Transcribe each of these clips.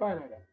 Párala.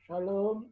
Shalom.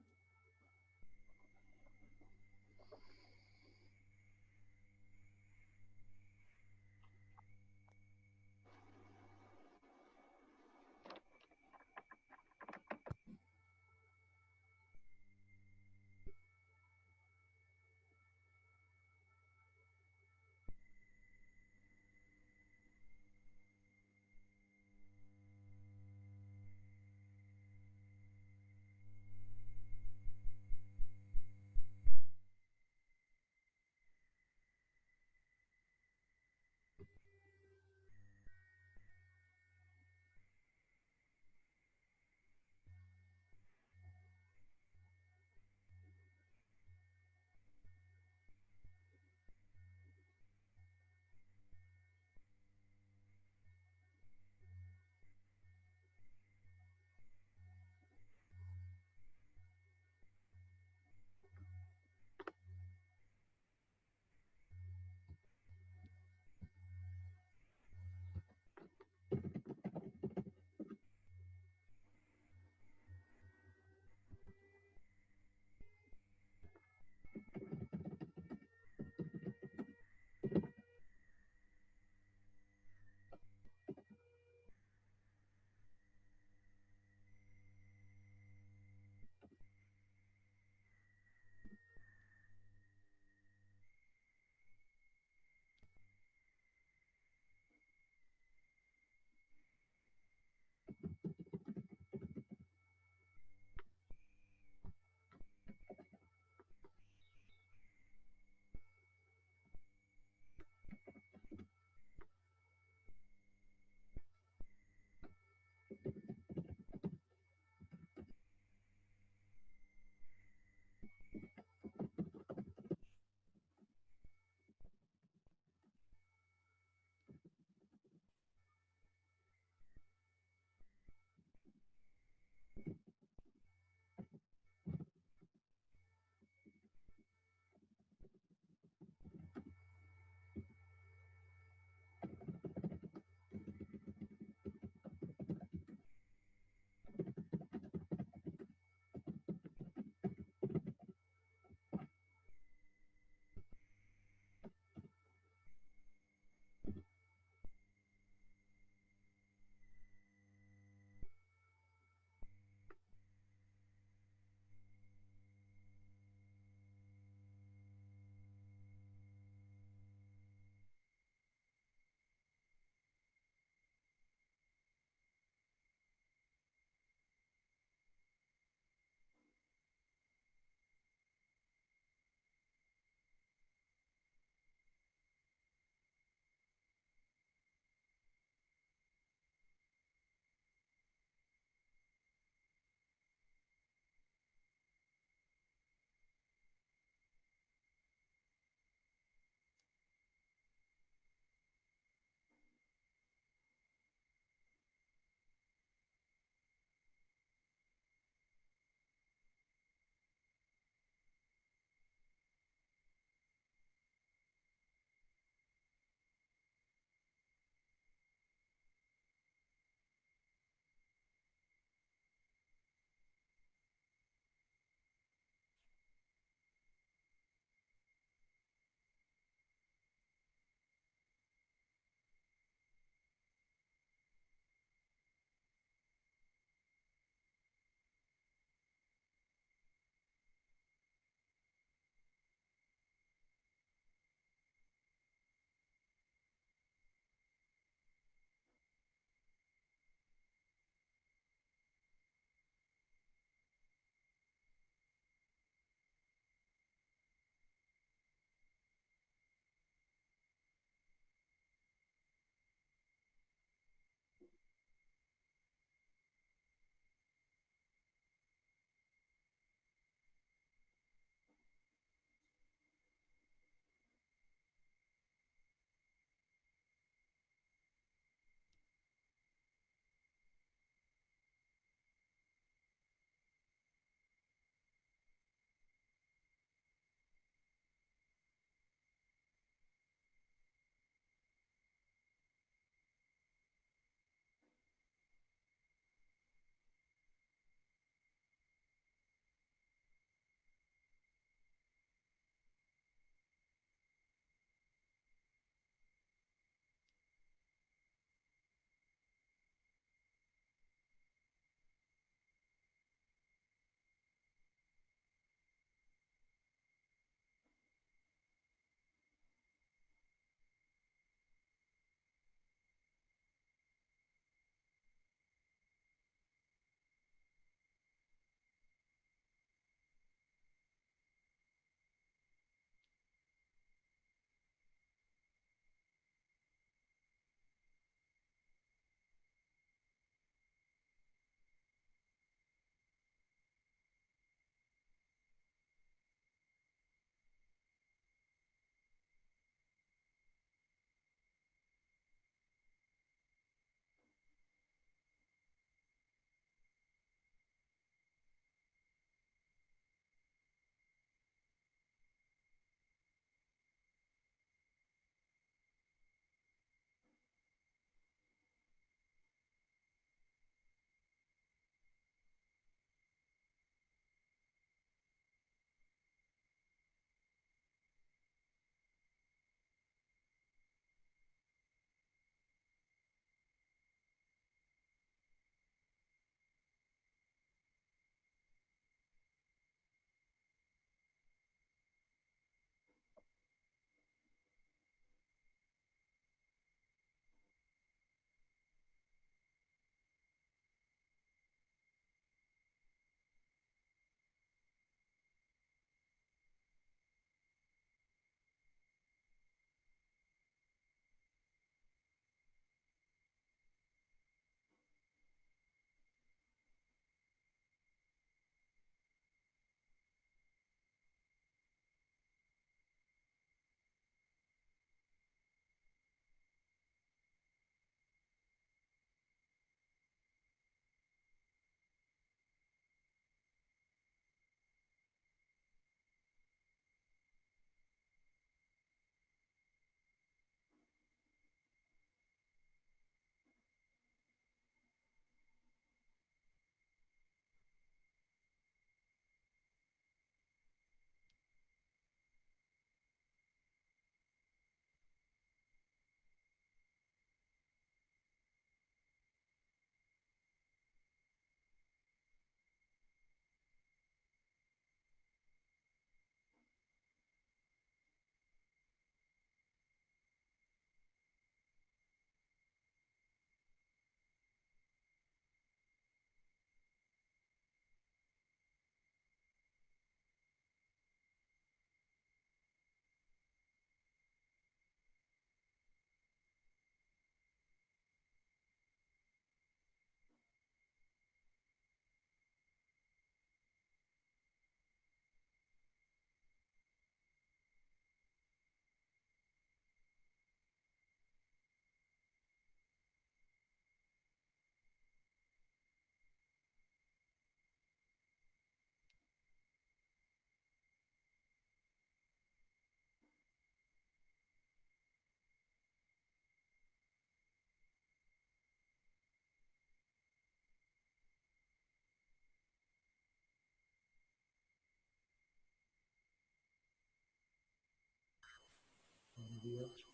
días.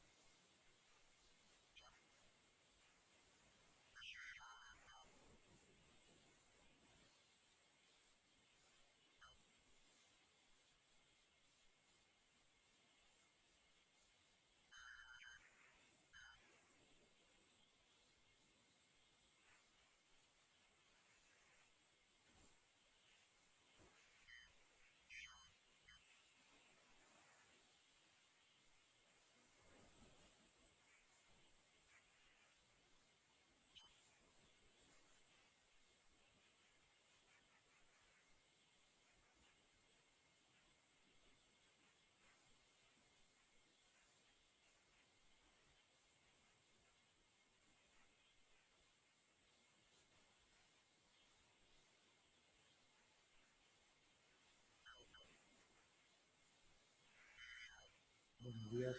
Buenos días.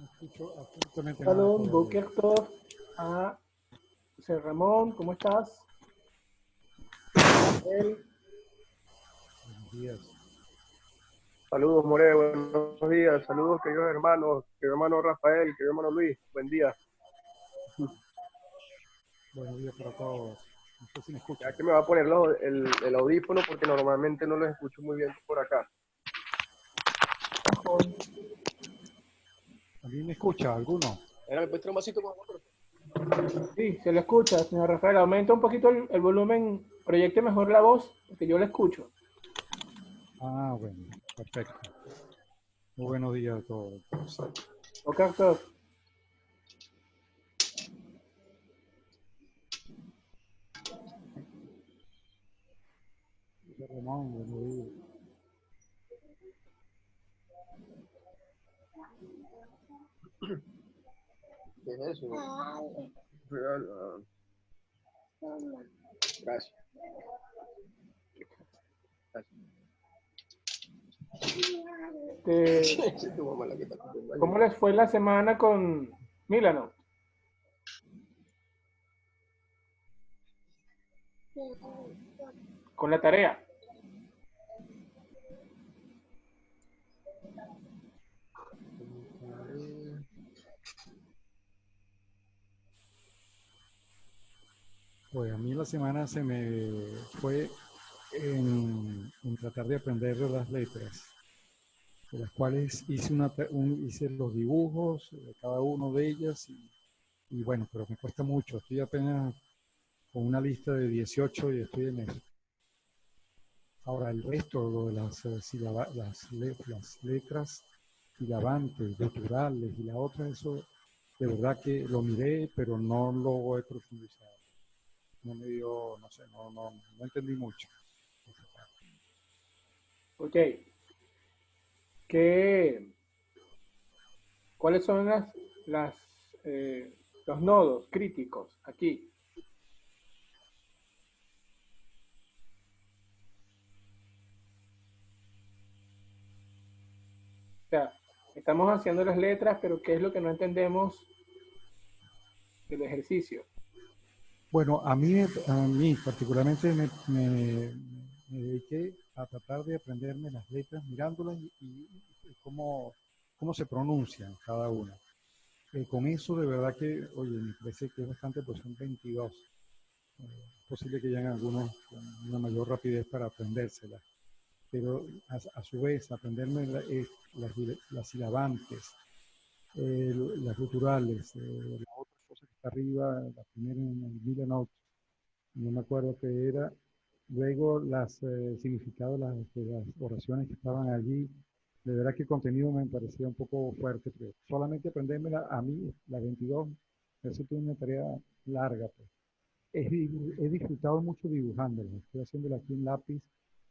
No escucho absolutamente nada Shalom, todavía. Boker Tov, a José Ramón, ¿cómo estás? Él, Buenos días. Saludos, More, buenos días. Saludos, querido hermano Rafael, querido hermano Luis. Buen día. Buenos días para todos. No sé si me escuchan. Ya que me va a poner el audífono porque normalmente no los escucho muy bien por acá. ¿También me escucha alguno? Mira, ¿me puedes traer un vasito con otro? sí, se lo escucha, señor Rafael. Aumenta un poquito el volumen, proyecte mejor la voz, que yo lo escucho. Ah, bueno, perfecto. Muy buenos días a todos. Boker Tov. Ramón, buenos días. ¿Qué es eso? Gracias. Tu mamá la que está cumpliendo años. ¿Cómo les fue la semana con Milano? Con la tarea. Pues a mí la semana se me fue en tratar de aprender las letras, de las cuales hice los dibujos de cada uno de ellas y bueno, pero me cuesta mucho. Estoy apenas con una lista de 18 y estoy en eso. Ahora, el resto, lo de las letras silabantes, guturales y la otra, eso de verdad que lo miré, pero no lo he profundizado. No me dio, no sé, no entendí mucho. Ok. ¿Qué, ¿Cuáles son las, los nodos críticos aquí? O sea, estamos haciendo las letras, pero ¿qué es lo que no entendemos del ejercicio? Bueno, a mí particularmente me dediqué a tratar de aprenderme las letras mirándolas y cómo se pronuncian cada una. Con eso de verdad que, oye, me parece que es bastante, pues son 22. Es posible que hayan algunos con una mayor rapidez para aprendérselas, pero a su vez aprenderme las silabantes, las guturales, la otra cosa que está arriba, la primera en el middle note, no me acuerdo qué era, luego significados de las oraciones que estaban allí, De verdad que el contenido me parecía un poco fuerte, pero solamente aprenderme a mí, la 22, eso es una tarea larga, pues. He disfrutado mucho dibujándola. Estoy haciéndola aquí en lápiz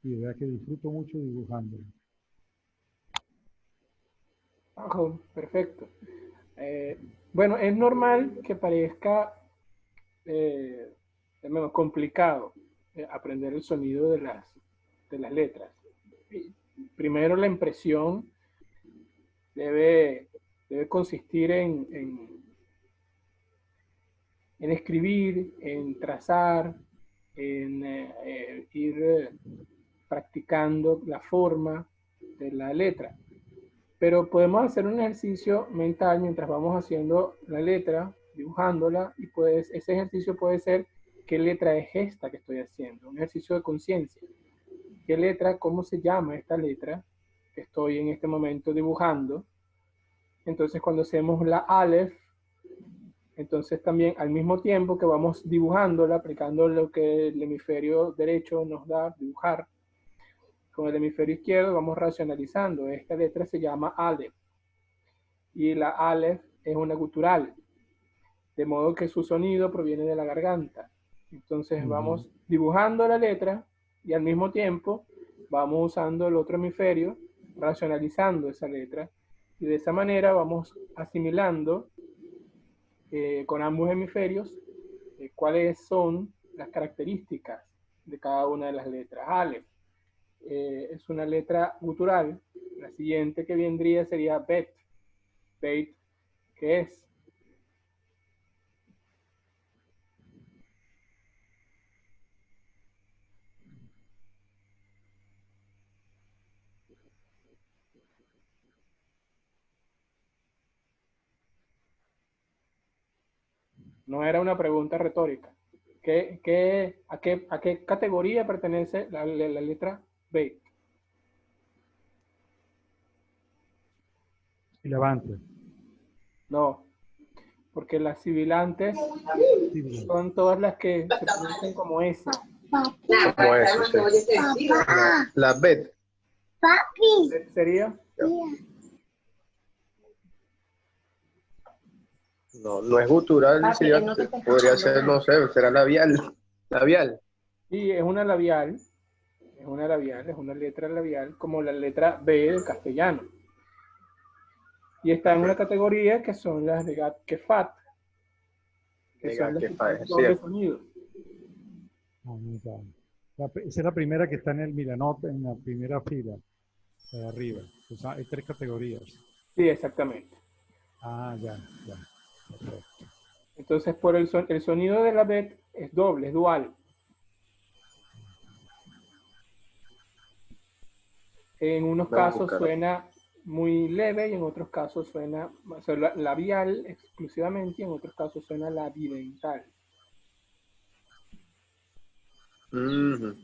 y de verdad que disfruto mucho dibujándola. Ojo, perfecto. Eh, bueno, es normal que parezca eh, complicado aprender el sonido de las letras. Primero la impresión debe, debe consistir en escribir, en trazar, en ir practicando la forma de la letra. Pero podemos hacer un ejercicio mental mientras vamos haciendo la letra, dibujándola, y pues ese ejercicio puede ser qué letra es esta que estoy haciendo, un ejercicio de conciencia. ¿Qué letra, cómo se llama esta letra que estoy en este momento dibujando? Entonces cuando hacemos la Aleph, entonces también al mismo tiempo que vamos dibujándola, aplicando lo que el hemisferio derecho nos da, dibujar, con el hemisferio izquierdo vamos racionalizando. Esta letra se llama Aleph y la Aleph es una gutural, de modo que su sonido proviene de la garganta. Entonces Ujú. vamos dibujando la letra y al mismo tiempo vamos usando el otro hemisferio, racionalizando esa letra, y de esa manera vamos asimilando con ambos hemisferios cuáles son las características de cada una de las letras. Aleph es una letra gutural. La siguiente que vendría sería Bet. Bet, que es. No era una pregunta retórica. A qué categoría pertenece la letra Bet? Y levante. No, porque las sibilantes Sí, bien. son todas las que se pronuncian como S. Como eso, sí. La Bet. Bet sería. No, no es gutural, sería, podría ser, no sé, será labial. Labial. Y es una labial, es una letra labial, como la letra B del castellano. Y está en una Ok. categoría que son las de Gat Kefat, que son Legal, las que que fa, tienen es doble cierto. sonido. Ah, mira. Esa es la primera que está en el Milanot, en la primera fila, de arriba. O sea, hay tres categorías. Sí, exactamente. Ah, ya, ya. Perfecto. Entonces, por el sonido de la Bet es doble, es dual. En unos Vamos a casos buscar. suena muy leve y en otros casos suena labial exclusivamente y en otros casos suena labidental. Ujú.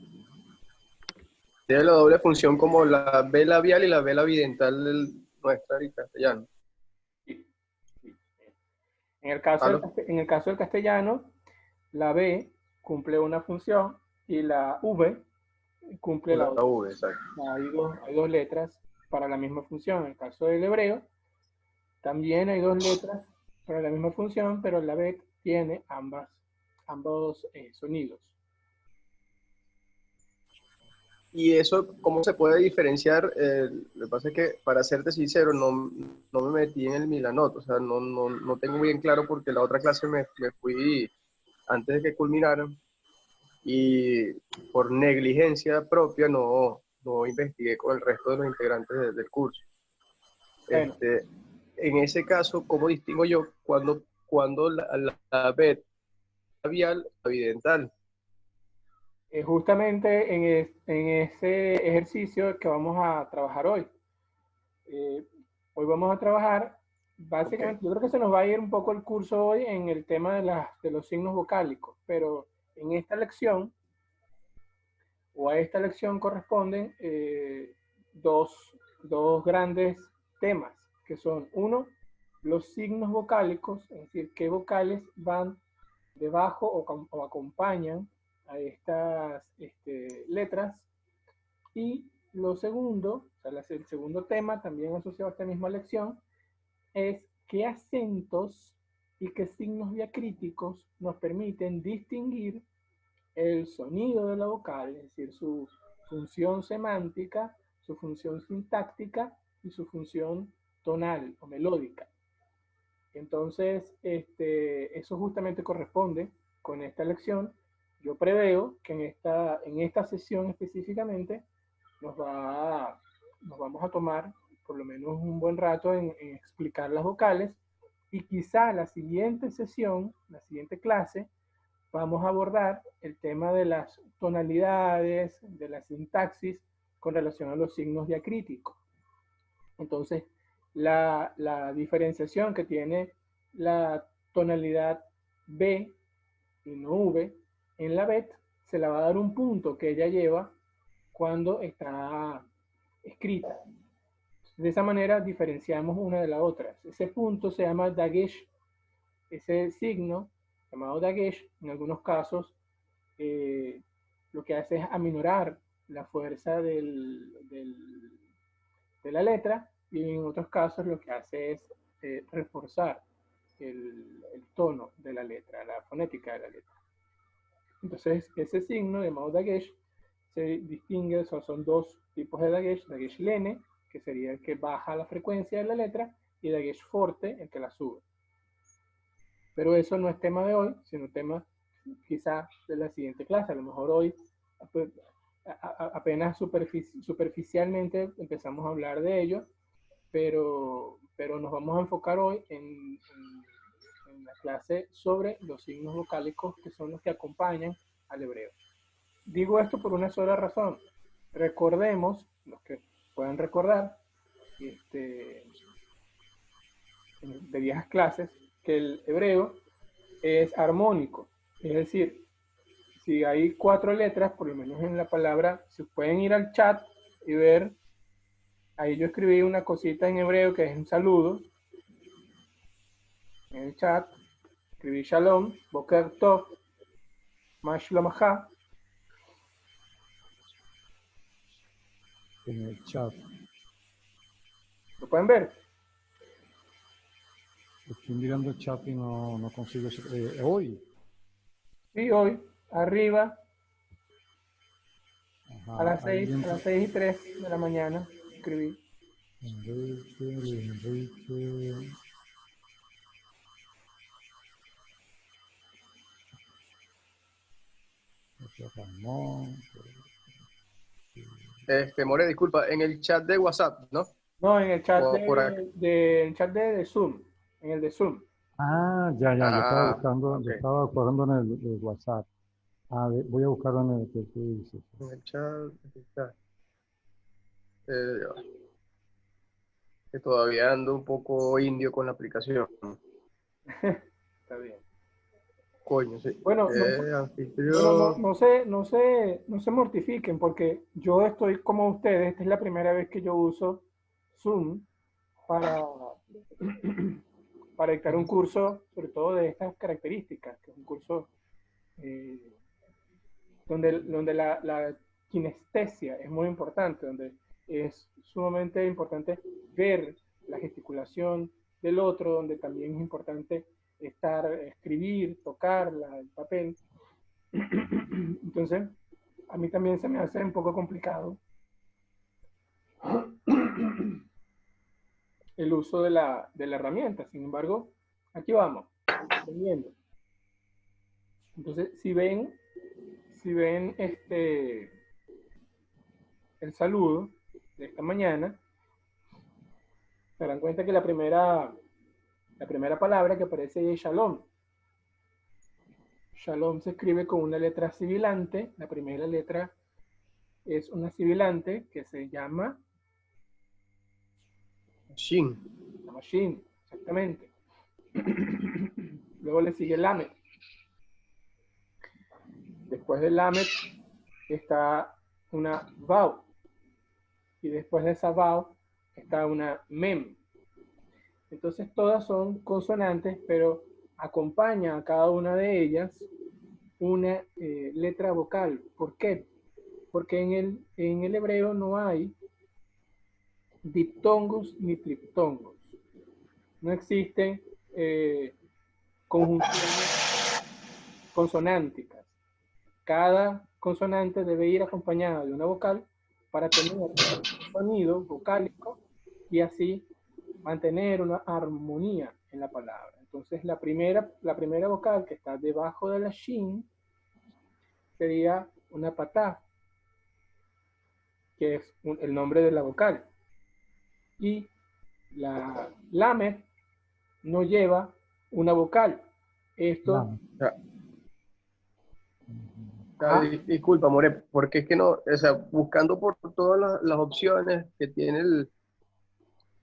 Tiene la doble función como la B labial y la B labidental nuestra en castellano. Sí, sí. ¿Aló? En el caso del castellano, la B cumple una función y la V cumple la La otra. V, exacto. Hay dos letras para la misma función. En el caso del hebreo, también hay dos letras para la misma función, pero la B tiene ambos sonidos. Y eso, ¿cómo se puede diferenciar? Lo que pasa es que, para serte sincero, no me metí en el Milanot, o sea, no tengo bien claro porque la otra clase me fui antes de que culminaran y por negligencia propia no investigué con el resto de los integrantes del curso. Bueno, Este, en ese caso, ¿cómo distingo yo cuando la B labial evidental? justamente en ese ejercicio que vamos a trabajar hoy. Eh, Hoy vamos a trabajar, Ok. básicamente, yo creo que se nos va a ir un poco el curso hoy en el tema de los signos vocálicos, pero en esta lección, o a esta lección corresponden dos grandes temas, que son, uno, los signos vocálicos, es decir, qué vocales van debajo o acompañan a estas letras, y lo segundo, o sea, el segundo tema, también asociado a esta misma lección, es qué acentos y qué signos diacríticos nos permiten distinguir el sonido de la vocal, es decir, su función semántica, su función sintáctica y su función tonal o melódica. Entonces, eso justamente corresponde con esta lección. Yo preveo que en esta sesión específicamente nos vamos a tomar por lo menos un buen rato en explicar las vocales, y quizá la siguiente sesión, la siguiente clase, vamos a abordar el tema de las tonalidades, de la sintaxis con relación a los signos diacríticos. Entonces, la diferenciación que tiene la tonalidad B y no V en la BET se la va a dar un punto que ella lleva cuando está escrita. De esa manera diferenciamos una de la otra. Ese punto se llama dagesh. Ese signo llamado dagesh, en algunos casos, lo que hace es aminorar la fuerza de la letra, y en otros casos lo que hace es reforzar el tono de la letra, la fonética de la letra. Entonces, ese signo llamado dagesh se distingue, son dos tipos de dagesh lene, que sería el que baja la frecuencia de la letra, y dagesh forte, el que la sube. Pero eso no es tema de hoy, sino tema quizá de la siguiente clase. A lo mejor hoy apenas superficialmente empezamos a hablar de ello, pero nos vamos a enfocar hoy en la clase sobre los signos vocálicos, que son los que acompañan al hebreo. Digo esto por una sola razón. Recordemos, los que puedan recordar, de viejas clases, que el hebreo es armónico. Es decir, si hay 4 letras, por lo menos en la palabra, se pueden ir al chat y ver. Ahí yo escribí una cosita en hebreo que es un saludo. En el chat escribí Shalom, Boker Tov, Ma Shlomcha. En el chat. ¿Lo pueden ver? Estoy mirando el chat y no consigo hoy. Sí, hoy, arriba, Ajá, a las ahí 6:03 de la mañana, escribí. Enrique. Ramón. More, disculpa, en el chat de WhatsApp, ¿no? No, en el chat el chat de Zoom, en el de Zoom. Ah, ya, yo estaba buscando, ok. yo estaba buscando en el WhatsApp. Voy a buscarlo en el que tú dices. En el chat, aquí está. Que todavía ando un poco indio con la aplicación. Está bien. Coño, sí. Bueno, Anfitrión. no se mortifiquen, porque yo estoy como ustedes. Esta es la primera vez que yo uso Zoom para, para dictar un curso, sobre todo de estas características, que es un curso donde la kinestesia es muy importante, donde es sumamente importante ver la gesticulación del otro, donde también es importante escribir, tocar el papel. Entonces, a mí también se me hace un poco complicado el uso de la herramienta. Sin embargo, aquí vamos, aprendiendo. Entonces, si ven el saludo de esta mañana, se darán cuenta que la primera palabra que aparece es Shalom. Shalom se escribe con una letra sibilante. La primera letra es una sibilante que se llama Shin. La Shin, exactamente. Luego le sigue Lamed. Después del Lamed está una Vav. Y después de esa Vav está una Mem. Entonces todas son consonantes, pero acompaña a cada una de ellas una letra vocal. ¿Por qué? Porque en el hebreo no hay diptongos ni triptongos. No existen conjunciones consonánticas. Cada consonante debe ir acompañada de una vocal para tener un sonido vocálico y así mantener una armonía en la palabra. Entonces la primera vocal que está debajo de la shin sería una patá, que es el nombre de la vocal. Y la lamed no lleva una vocal. Esto... Disculpa, More, porque es que no, o sea, buscando por todas las opciones que tiene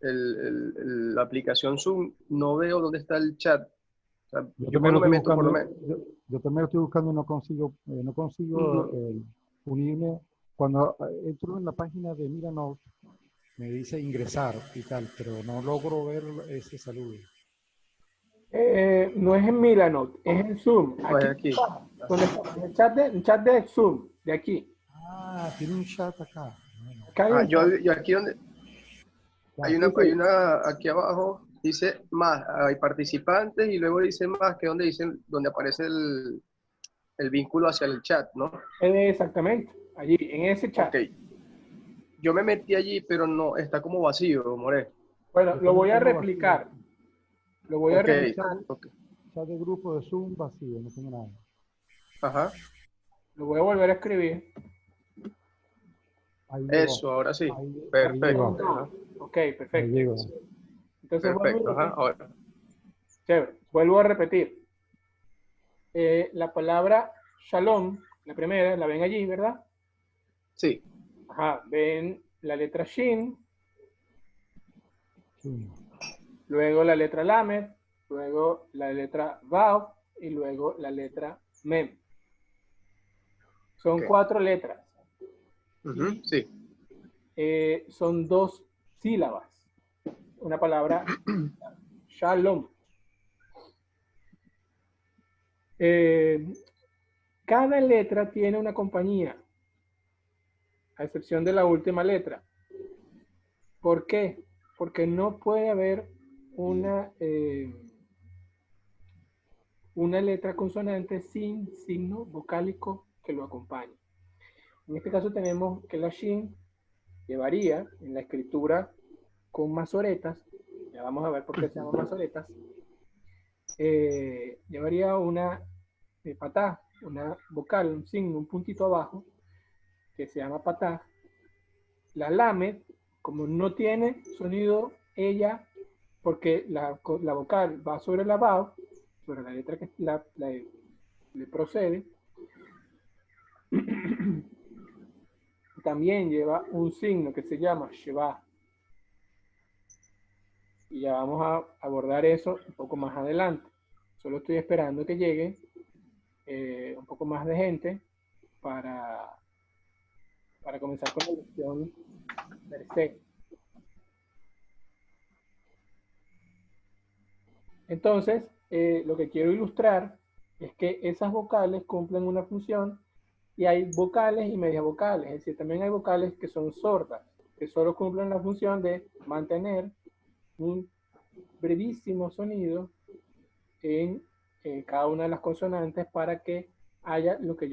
la aplicación Zoom, no veo dónde está el chat. O sea, Yo yo también lo cuando me estoy meto, por lo buscando, menos. yo también lo estoy buscando y no consigo unirme. Cuando entro en la página de Milanote, me dice ingresar y tal, pero no logro ver ese saludo. no es en Milanote, es en Zoom. Pues Aquí, aquí. donde está, en el chat de Zoom, de aquí. Ah, tiene un chat acá. Bueno, Acá hay un chat. Yo aquí donde ya. Sí, sí. aquí abajo dice más, hay participantes y luego dice más, que donde aparece el vínculo hacia el chat, ¿no? Exactamente, allí, en ese chat. Ok. Yo me metí allí, pero no, está como vacío, More. Bueno, Yo lo también voy a tengo vacío. replicar. Lo voy a Ok, replicar. ok. Chat de grupo de Zoom vacío, no tengo nada. Ajá. Lo voy a volver a escribir. Ahí llegó. Eso, ahora sí. Ahí llegó. Perfecto. Ajá. Ok, Ahí perfecto. llegó. Entonces Perfecto. Ajá. Ahora. chévere, vuelvo a repetir. La palabra shalom, la primera, la ven allí, ¿verdad? Sí. Ajá, ven la letra shin, Sí. luego la letra lamed, luego la letra vav y luego la letra mem. Son Ok. 4 letras. Ujú, Y sí. son 2 sílabas. Una palabra shalom. Cada letra tiene una compañía, a excepción de la última letra. ¿Por qué? Porque no puede haber una letra consonante sin signo vocálico que lo acompañe. En este caso tenemos que la shin llevaría en la escritura con masoretas, ya vamos a ver por qué se llaman masoretas, llevaría una patá, una vocal, un signo, un puntito abajo, que se llama patá. La lamed, como no tiene sonido ella, porque la vocal va sobre la vav, sobre la letra que le procede, también lleva un signo que se llama Sheva. Y ya vamos a abordar eso un poco más adelante. Solo estoy esperando que llegue un poco más de gente para, para comenzar con la lección per se. Entonces, lo que quiero ilustrar es que esas vocales cumplen una función y hay vocales y medias vocales. Es decir, también hay vocales que son sordas, que solo cumplen la función de mantener un brevísimo sonido en cada una de las consonantes para que haya lo que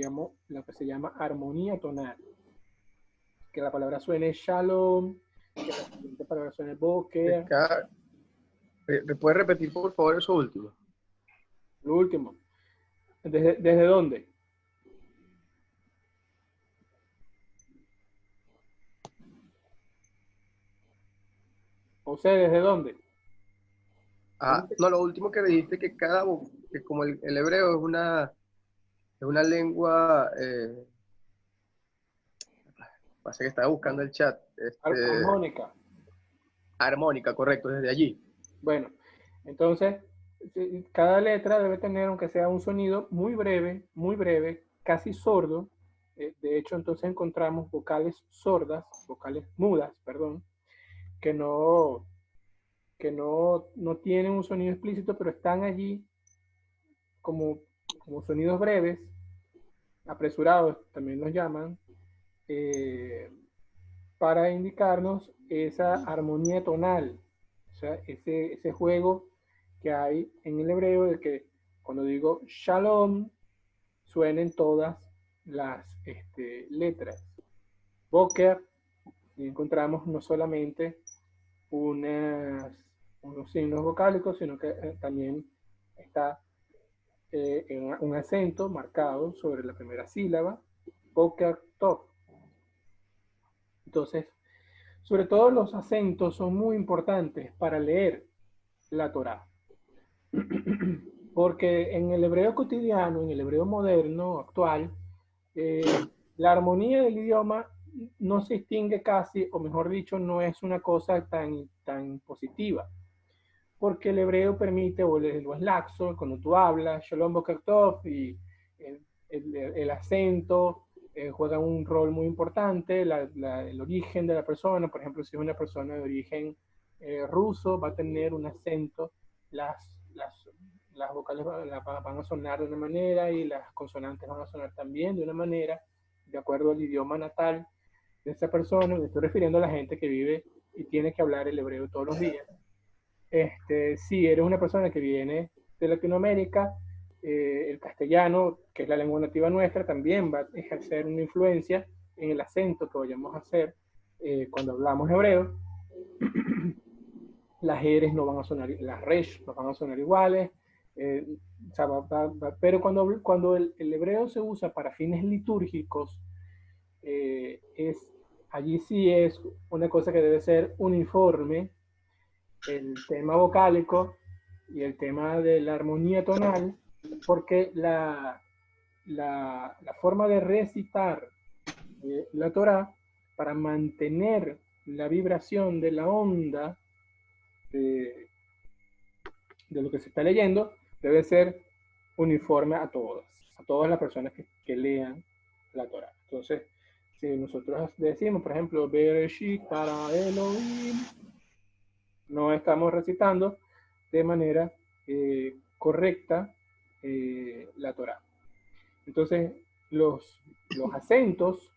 se llama armonía tonal. Que la palabra suene shalom, que la siguiente palabra suene boker. ¿Puedes repetir, por favor, eso último? Lo último. ¿Desde dónde? José, ¿desde dónde? Ah, no, lo último que dijiste que que como el hebreo es una lengua, pasa que estaba buscando el chat, Armónica. armónica, correcto, desde allí. Bueno, entonces, cada letra debe tener, aunque sea un sonido muy breve, casi sordo. De hecho, entonces encontramos vocales sordas, vocales mudas, perdón, que no tienen un sonido explícito, pero están allí como sonidos breves, apresurados también los llaman, eh, para indicarnos esa armonía tonal, o sea, ese juego que hay en el hebreo de que cuando digo shalom, suenen todas las letras. Boker, y encontramos no solamente unas, unos signos vocálicos, sino que también está un acento marcado sobre la primera sílaba, Boker Tov. Entonces, sobre todo los acentos son muy importantes para leer la Torá. Porque en el hebreo cotidiano, en el hebreo moderno, actual, eh, la armonía del idioma no se distingue casi, o mejor dicho, no es una cosa tan positiva. Porque el hebreo permite, o es laxo, cuando tú hablas, Shalom Boker Tov, y el acento juega un rol muy importante, el origen de la persona, por ejemplo, si es una persona de origen ruso, va a tener un acento, las vocales van a sonar de una manera y las consonantes van a sonar también de una manera, de acuerdo al idioma natal de esa persona. Me estoy refiriendo a la gente que vive y tiene que hablar el hebreo todos los días. Si eres una persona que viene de Latinoamérica, el castellano, que es la lengua nativa nuestra, también va a ejercer una influencia en el acento que vayamos a hacer cuando hablamos hebreo. Las eres no van a sonar, las resh no van a sonar iguales, o sea, pero cuando el hebreo se usa para fines litúrgicos, allí sí es una cosa que debe ser uniforme, el tema vocálico y el tema de la armonía tonal, porque la forma de recitar la Torah para mantener la vibración de la onda de, de lo que se está leyendo debe ser uniforme a todas las personas que lean la Torah. Entonces, si nosotros decimos, por ejemplo, Bereshit para Elohim, no estamos recitando de manera correcta la Torah. Entonces, los acentos,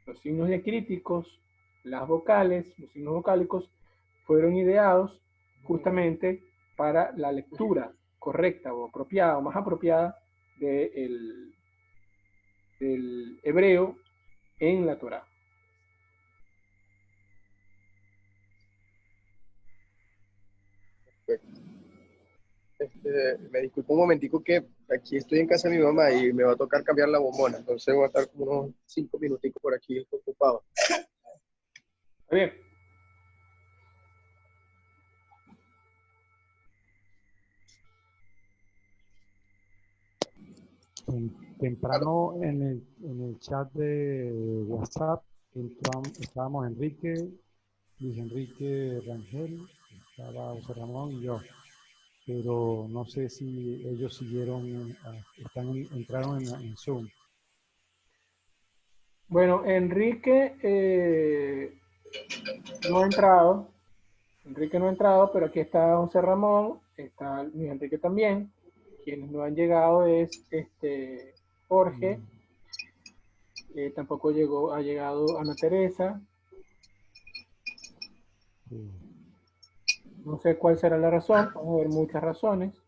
los signos diacríticos, las vocales, los signos vocálicos, fueron ideados justamente para la lectura correcta o apropiada o más apropiada del hebreo en la Torah. Me disculpo un momentico que aquí estoy en casa de mi mamá y me va a tocar cambiar la bombona, entonces voy a estar como unos 5 minuticos por aquí ocupado. Está bien. Temprano en el chat de WhatsApp estábamos Enrique, Luis Enrique Rangel, estaba José Ramón y yo, pero no sé si ellos siguieron, entraron en Zoom. Bueno, Enrique no ha entrado. Enrique no ha entrado, pero aquí está José Ramón, está Luis Enrique también. Quienes no han llegado es Jorge, tampoco ha llegado Ana Teresa. No sé cuál será la razón, vamos a ver muchas razones.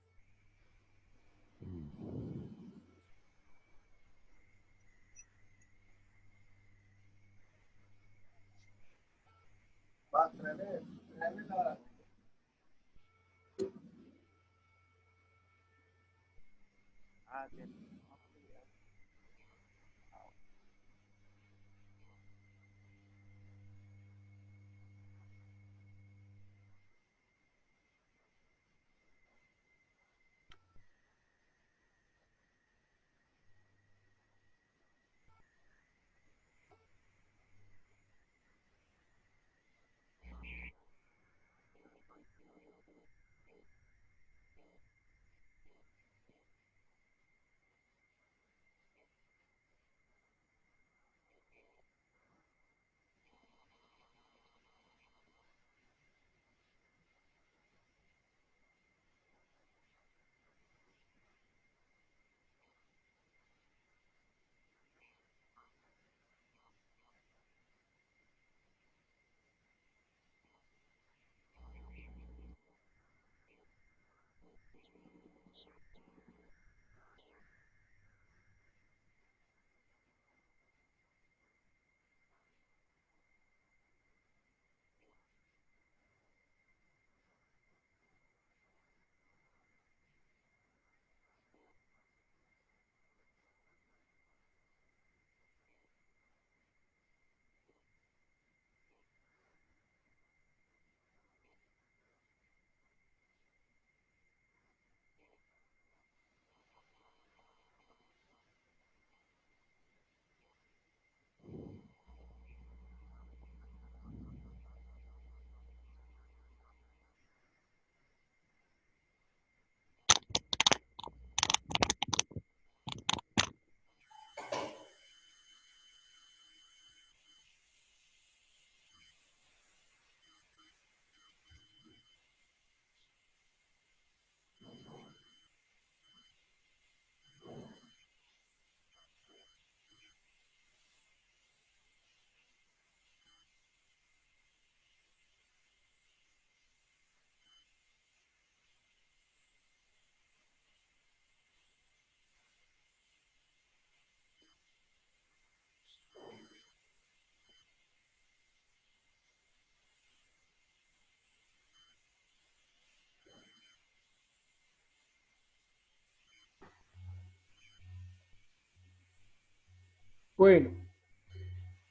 Bueno,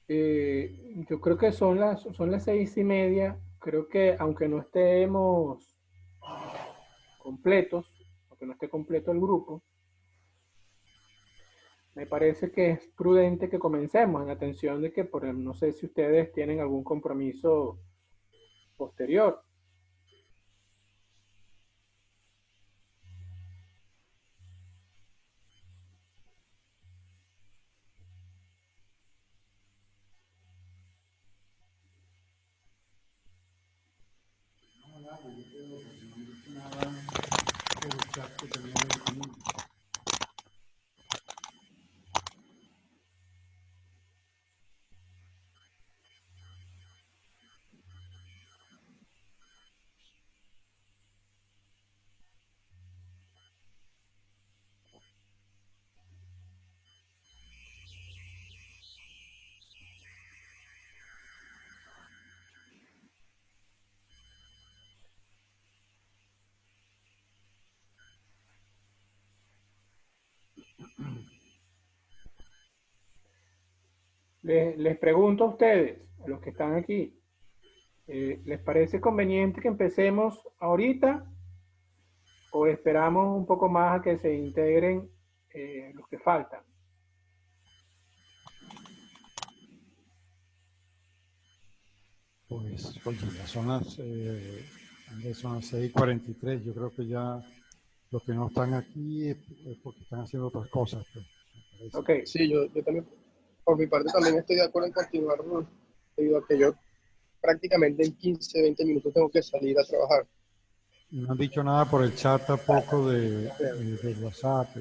yo creo que son las 6:30. Creo que aunque no estemos completos, aunque no esté completo el grupo, me parece que es prudente que comencemos en atención de que, no sé si ustedes tienen algún compromiso posterior. Les pregunto a ustedes, a los que están aquí, ¿les parece conveniente que empecemos ahorita o esperamos un poco más a que se integren los que faltan? Pues, oye, ya son las 6:43. Yo creo que ya los que no están aquí es porque están haciendo otras cosas, pues, me parece. Ok, Sí, yo también, por mi parte, también estoy de acuerdo en continuar, debido a que yo prácticamente en 15, 20 minutos tengo que salir a trabajar. No han dicho nada por el chat tampoco de WhatsApp.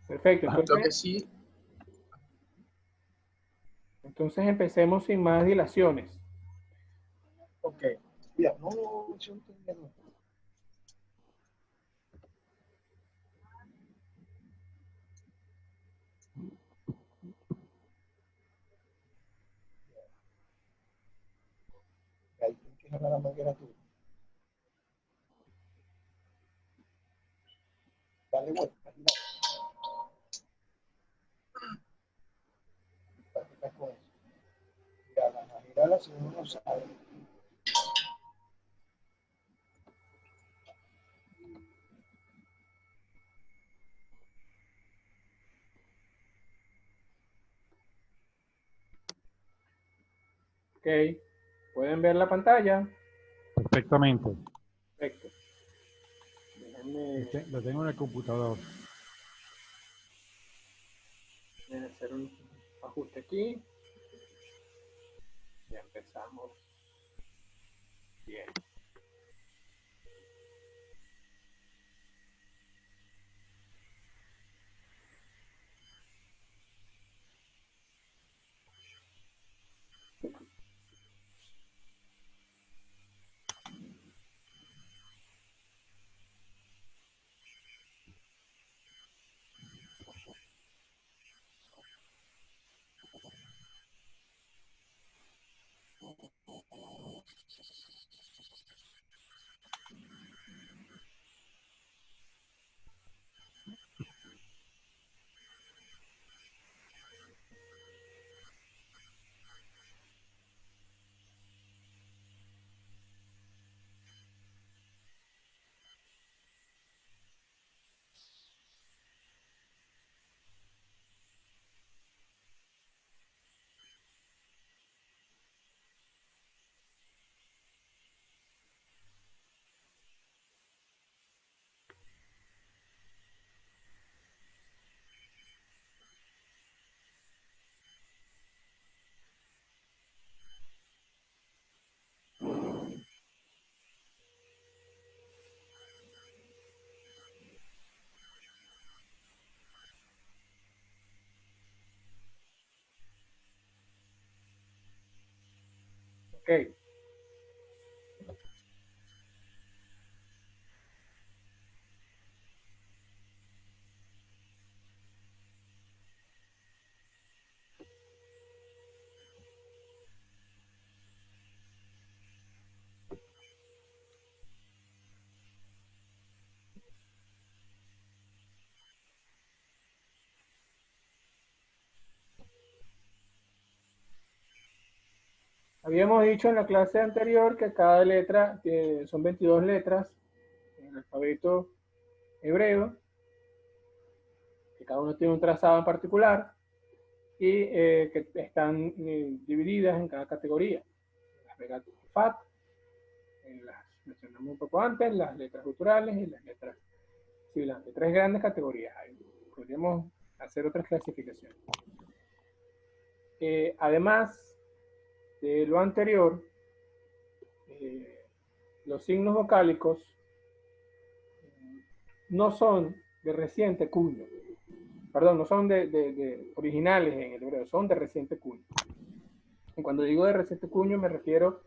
perfecto. Lo que sí, Entonces empecemos sin más dilaciones. ok, mira, no, yo no tenía- ahí tienes que jalar la manguera tú. Dale vuelta, practica con eso. Mira, si uno no sabe. Ok, ¿pueden ver la pantalla? Perfectamente. Perfecto. Déjenme Lo tengo en el computador. hacer un ajuste aquí. Ya empezamos. Bien. Ok. Habíamos dicho en la clase anterior que cada letra son 22 letras en el alfabeto hebreo, que cada uno tiene un trazado en particular y que están divididas en cada categoría. Las Begat Fat, las mencionamos un poco antes, las letras guturales y las letras sibilantes. Tres grandes categorías. Podríamos hacer otras clasificaciones. Además de lo anterior, los signos vocálicos no son de reciente cuño. Perdón, no son de originales en el hebreo, son de reciente cuño. Y cuando digo de reciente cuño me refiero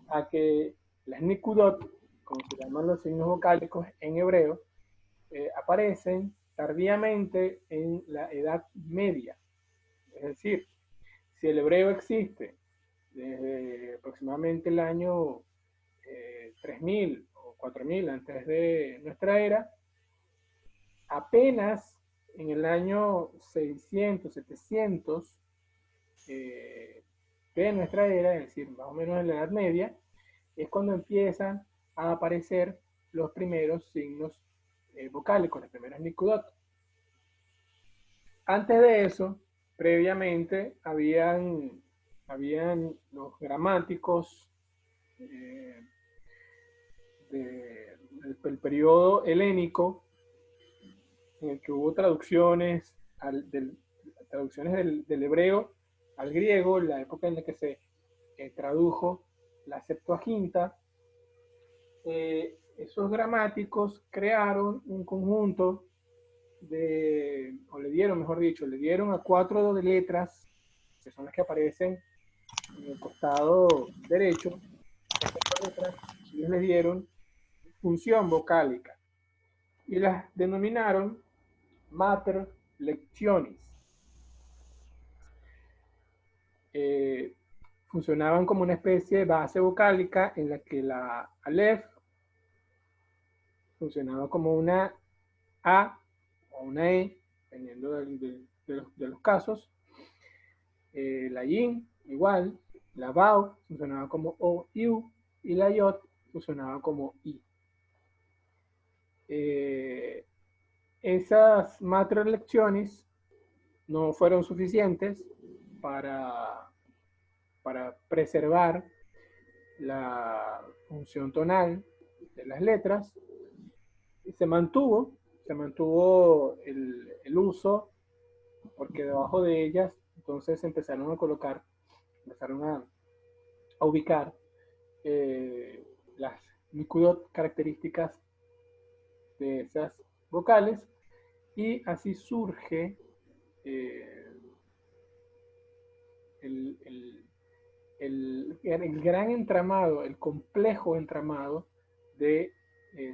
a que las nikudot, como se llaman los signos vocálicos en hebreo, aparecen tardíamente en la Edad Media. Es decir, si el hebreo existe desde aproximadamente el año 3000 o 4000 antes de nuestra era, apenas en el año 600, 700 de nuestra era, es decir, más o menos en la Edad Media, es cuando empiezan a aparecer los primeros signos vocálicos, las primeras nikudot. Antes de eso, previamente, habían los gramáticos del periodo helénico, en el que hubo traducciones del hebreo al griego, en la época en la que se tradujo la Septuaginta. Esos gramáticos crearon un conjunto o le dieron a 4 de letras, que son las que aparecen en el costado derecho. Estas letras, ellos les dieron función vocálica y las denominaron mater lectionis. Funcionaban como una especie de base vocálica en la que la Aleph funcionaba como una A o una E, dependiendo de los casos. La Yin, igual. La Vav funcionaba como O y U. Y la Yod funcionaba como I. Esas mater lecciones no fueron suficientes para preservar la función tonal de las letras. Y se mantuvo el uso, porque debajo de ellas entonces empezaron a ubicar las nikudot características de esas vocales, y así surge el gran entramado, el complejo entramado de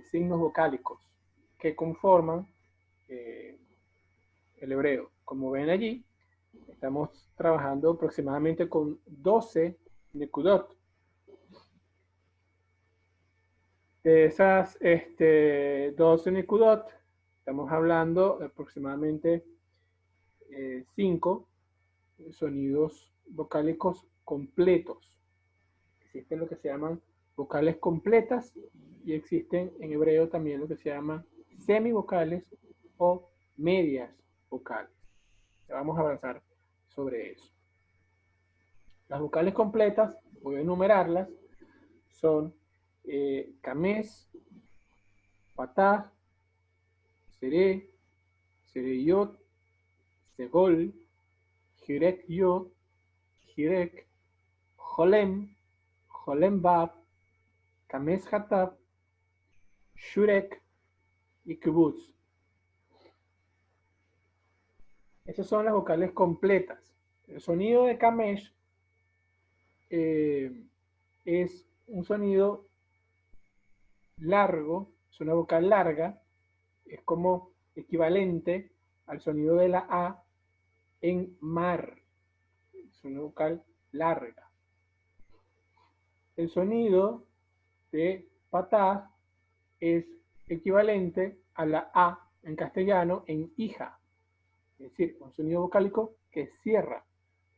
signos vocálicos que conforman el hebreo. Como ven allí, estamos trabajando aproximadamente con 12 nekudot. De esas 12 nekudot, estamos hablando de aproximadamente 5 sonidos vocálicos completos. Existen lo que se llaman vocales completas y existen en hebreo también lo que se llaman semivocales o medias vocales. Ya vamos a avanzar sobre eso. Las vocales completas, voy a enumerarlas, son kames, patah, seré, sereyot, segol, jirek yo, jirek, jolem, jolem bab, kames hatab, shurek y kibutz. Esas son las vocales completas. El sonido de kamesh es un sonido largo, es una vocal larga, es como equivalente al sonido de la A en mar. Es una vocal larga. El sonido de patá es equivalente a la A en castellano en hija. Es decir, un sonido vocálico que cierra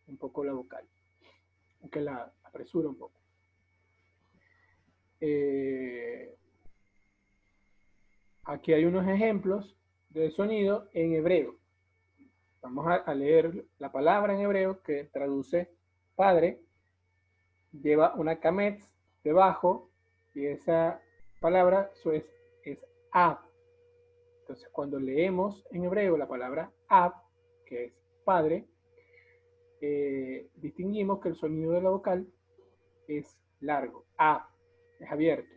un poco la vocal. aunque la apresuro un poco. Aquí hay unos ejemplos de sonido en hebreo. Vamos a leer la palabra en hebreo que traduce padre. Lleva una kametz debajo y esa palabra es ab. Entonces, cuando leemos en hebreo la palabra ab, que es padre, distinguimos que el sonido de la vocal es largo, ab, es abierto.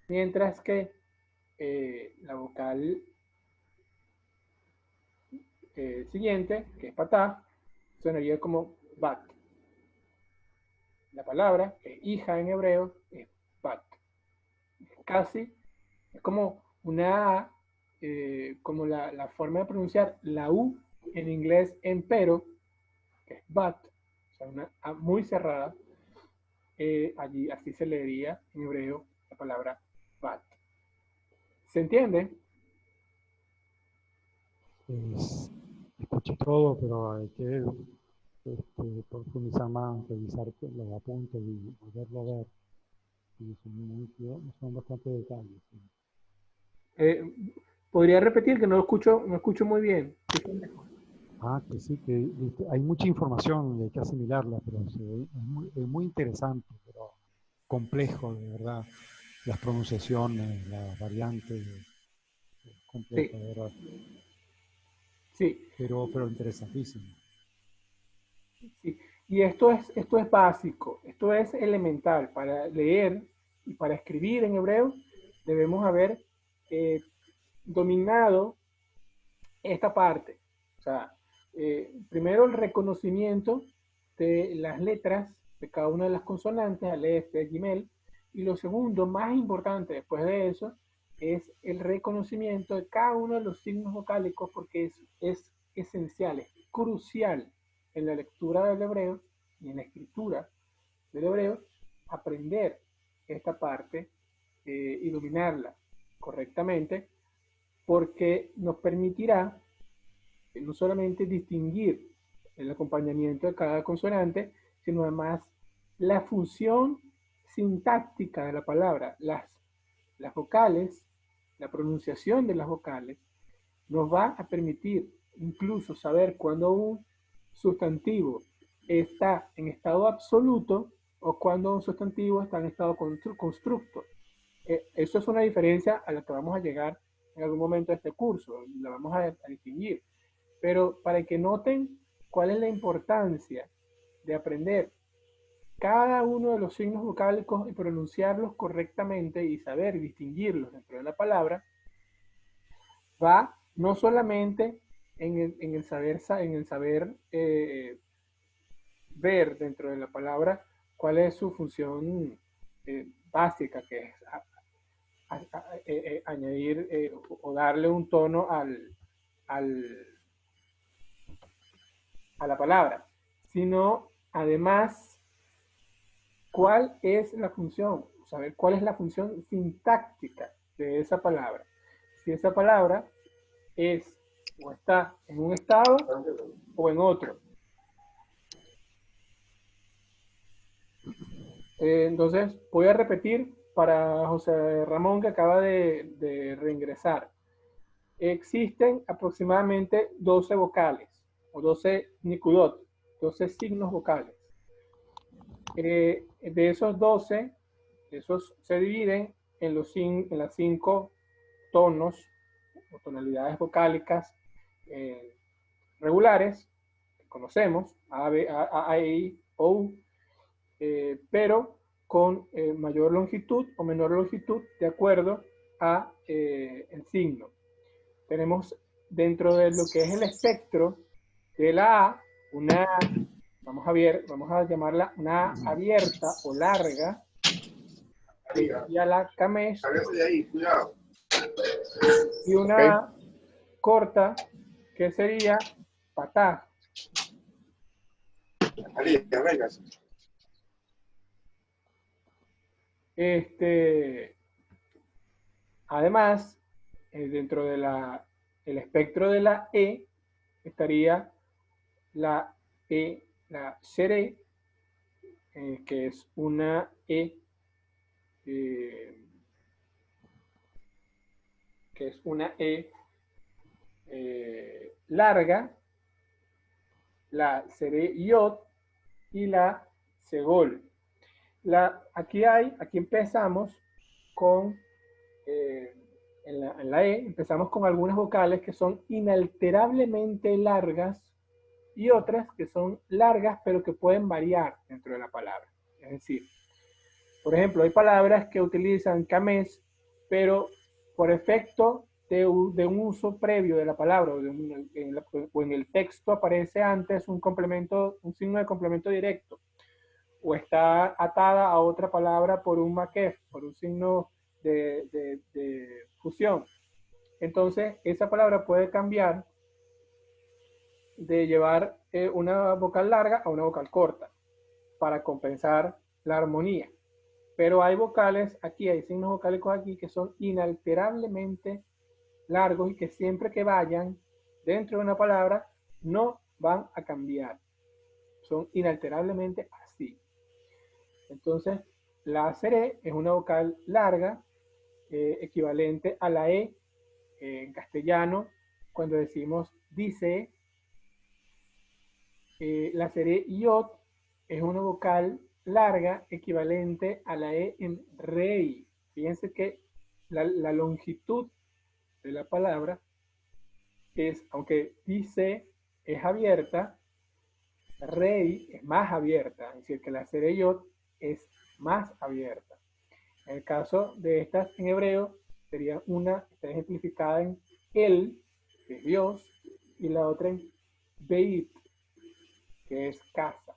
Mientras que la vocal siguiente, que es patá, sonaría como bat. La palabra, que es hija en hebreo, es bat. Casi, es como una A, como la forma de pronunciar la U en inglés empero, que es bat, o sea, una A muy cerrada. Allí así se leería en hebreo la palabra bat. ¿Se entiende? Pues, escuché todo, pero hay que profundizar más, revisar los apuntes y volverlo a ver. Y son bastantes detalles. Sí. Eh, Podría repetir que no escucho muy bien. Ah, que sí, que hay mucha información y hay que asimilarla, pero es muy interesante, pero complejo, de verdad. Las pronunciaciones, las variantes, es complejo, Sí, de verdad. sí, Pero interesantísimo. sí. Y esto es básico, esto es elemental. Para leer y para escribir en hebreo debemos haber eh, dominado esta parte. O sea, primero el reconocimiento de las letras de cada una de las consonantes, Aleph, Bet, Gimel, y lo segundo, más importante después de eso, es el reconocimiento de cada uno de los signos vocálicos porque es esencial, es crucial en la lectura del hebreo y en la escritura del hebreo aprender esta parte y dominarla correctamente porque nos permitirá no solamente distinguir el acompañamiento de cada consonante, sino además la función sintáctica de la palabra, las vocales, la pronunciación de las vocales, nos va a permitir incluso saber cuando un sustantivo está en estado absoluto o cuando un sustantivo está en estado constructo. Eso es una diferencia a la que vamos a llegar en algún momento de este curso, la vamos a distinguir. Pero para que noten cuál es la importancia de aprender cada uno de los signos vocálicos y pronunciarlos correctamente y saber distinguirlos dentro de la palabra, va no solamente en el saber ver dentro de la palabra cuál es su función básica, que es añadir o darle un tono al, a la palabra, sino además cuál es la función, saber cuál es la función sintáctica de esa palabra. Si esa palabra es o está en un estado o en otro. Entonces, voy a repetir para José Ramón que acaba de reingresar. Existen aproximadamente 12 vocales o 12 nikudot, 12 signos vocales. De esos 12, esos se dividen en las 5 tonos o tonalidades vocálicas regulares que conocemos, A, B, A, E, I, O, U, pero con mayor longitud o menor longitud de acuerdo a el signo. Tenemos dentro de lo que es el espectro de la A, una vamos a llamarla una A abierta o larga, que sería la kamesh, y una A corta, que sería patá. Además, dentro de el espectro de la E estaría la E, la shere, que es una E, que es una E larga, la seré Yod y la Segol. Aquí empezamos con, en la E, empezamos con algunas vocales que son inalterablemente largas y otras que son largas pero que pueden variar dentro de la palabra. Es decir, por ejemplo, hay palabras que utilizan camés, pero por efecto de un uso previo de la palabra o en el texto aparece antes un complemento, un signo de complemento directo, o está atada a otra palabra por un maquef, por un signo de fusión. Entonces, esa palabra puede cambiar de llevar una vocal larga a una vocal corta para compensar la armonía. Pero hay vocales aquí, hay signos vocálicos aquí que son inalterablemente largos y que siempre que vayan dentro de una palabra no van a cambiar. Son inalterablemente así. Entonces, la seré es una vocal larga, equivalente a la E en castellano, cuando decimos dice. La seré Yod es una vocal larga equivalente a la E en rey. Fíjense que la longitud de la palabra es, aunque dice es abierta, rey es más abierta, es decir, que la seré Yod es más abierta. En el caso de estas en hebreo, sería una, está ejemplificada en el, que es Dios, y la otra en Beit, que es casa.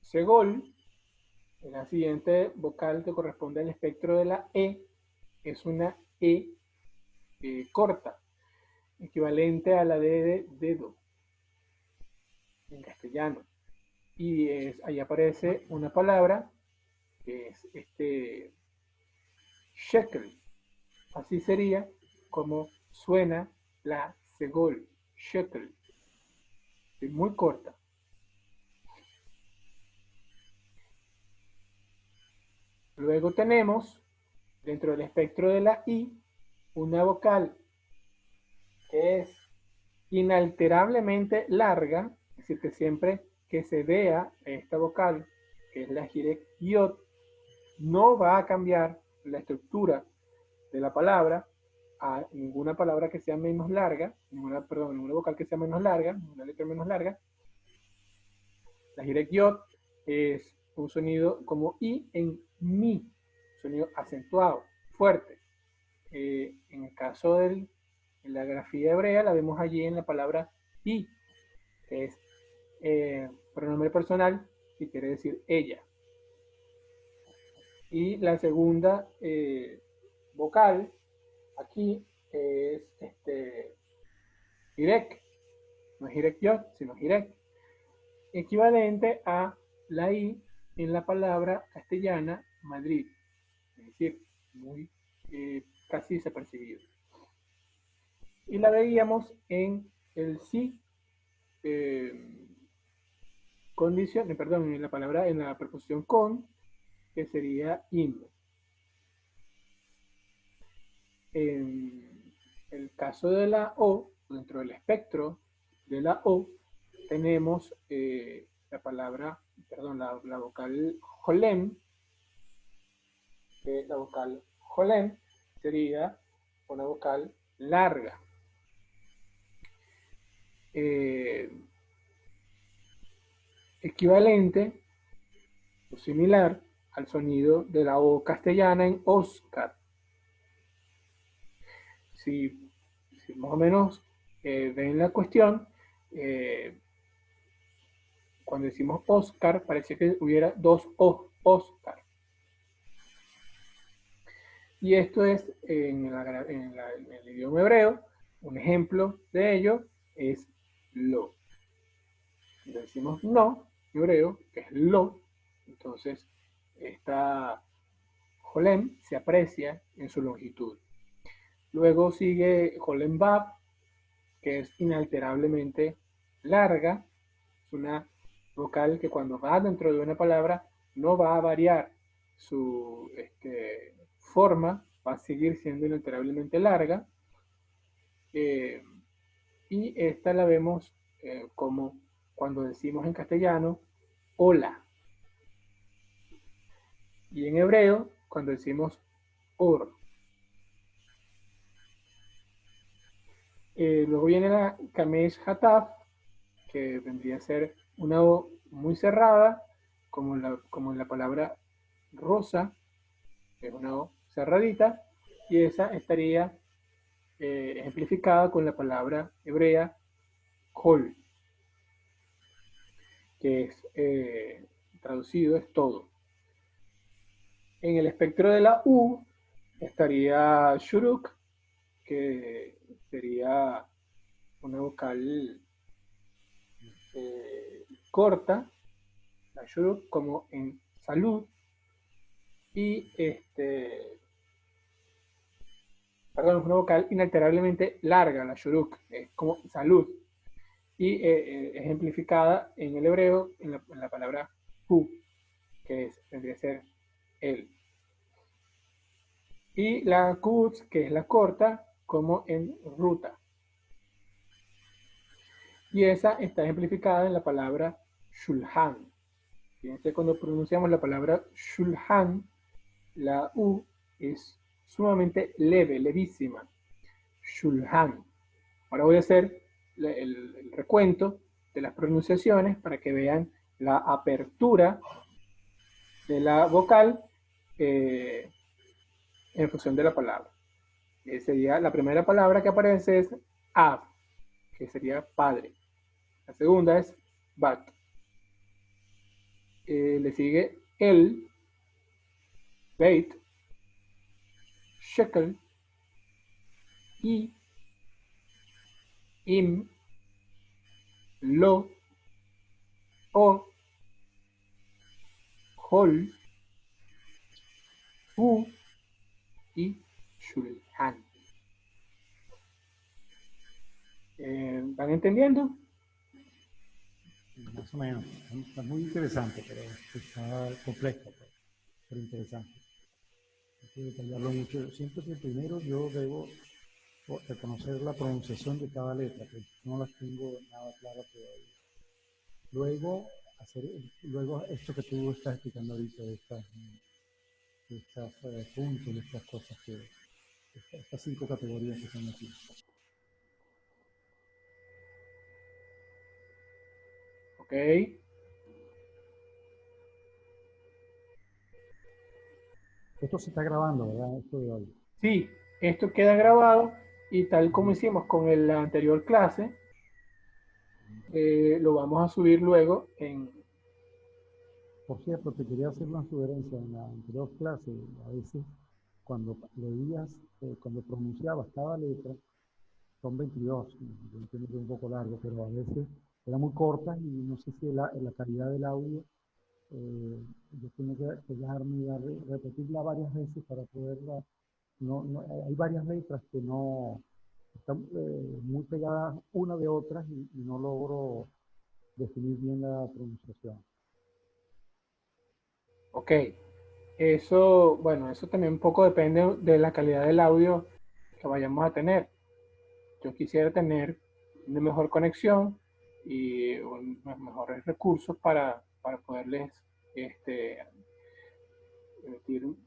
Segol, la siguiente vocal que corresponde al espectro de la E, es una E corta, equivalente a la D de dedo en castellano. Y ahí aparece una palabra que es shekel. Así sería como suena la segol, shekel. Es muy corta. Luego tenemos, dentro del espectro de la I, una vocal que es inalterablemente larga, es decir, que siempre que se vea esta vocal, que es la Jirek Yod, no va a cambiar la estructura de la palabra a ninguna palabra que sea menos larga, ninguna vocal que sea menos larga, ninguna letra menos larga. La Jirek Yod es un sonido como I en mi, sonido acentuado, fuerte. En el caso en la grafía hebrea la vemos allí en la palabra I, que es pronombre personal y quiere decir ella. Y la segunda vocal aquí es Hirek, no es Hirek Yod, sino Hirek, equivalente a la I en la palabra castellana Madrid, es decir, muy casi desapercibido. Y la veíamos en el sí condición, perdón, en la palabra, en la preposición con, que sería im. En el caso de la O, dentro del espectro de la O, tenemos la palabra, perdón, la vocal jolem, que la vocal jolem sería una vocal larga. Equivalente o similar al sonido de la O castellana en Oscar. Si más o menos ven la cuestión, cuando decimos Oscar, parece que hubiera dos O, Oscar. Y esto es en el idioma hebreo, un ejemplo de ello es lo. Cuando decimos no, en hebreo, que es lo, entonces esta Jolem se aprecia en su longitud. Luego sigue Jolem Bab, que es inalterablemente larga, Es una vocal que cuando va dentro de una palabra no va a variar su forma, va a seguir siendo inalterablemente larga. Y esta la vemos como cuando decimos en castellano, hola. Y en hebreo, cuando decimos or. Luego viene la kamesh hataf, que vendría a ser una O muy cerrada, como en la palabra rosa, que es una O cerradita, y esa estaría ejemplificada con la palabra hebrea kol, que es traducido es todo. En el espectro de la U estaría shuruk, que sería una vocal corta, la shuruk, como en salud, y perdón, es una vocal inalterablemente larga, la shuruk, es como salud, y ejemplificada en el hebreo en la palabra hu, que tendría que ser él. Y la kutz, que es la corta, como en ruta. Y esa está ejemplificada en la palabra shulhan. Fíjense, cuando pronunciamos la palabra shulhan, la U es sumamente leve, levísima. Shulhan. Ahora voy a hacer el recuento de las pronunciaciones para que vean la apertura de la vocal en función de la palabra. Sería la primera palabra que aparece es ab, que sería padre. La segunda es bat. Le sigue el, beit, shekel, i, im, lo, o, hol, u y shulhan. ¿Van entendiendo? Más o menos. Está muy interesante, pero está complejo, pero interesante. Hay que detallarlo mucho. Siento que primero yo debo reconocer la pronunciación de cada letra, que no las tengo nada claras todavía. Luego esto que tú estás explicando ahorita, de estas puntos, de estas cosas estas 5 categorías que son aquí. Ok. Esto se está grabando, ¿verdad? Esto de hoy. Sí, esto queda grabado y tal como hicimos con la anterior clase, lo vamos a subir luego en... Por cierto, te quería hacer una sugerencia. En la anterior clase, a veces cuando leías, cuando pronunciabas cada letra, son 22, yo entiendo que es un poco largo, pero a veces eran muy cortas y no sé si la calidad del audio, eh, yo tengo que dejarme repetirla varias veces para poderla, hay varias letras que no están muy pegadas una de otras y no logro definir bien la pronunciación. Ok, eso, bueno, eso también un poco depende de la calidad del audio que vayamos a tener. Yo quisiera tener una mejor conexión y mejores recursos para poderles emitir un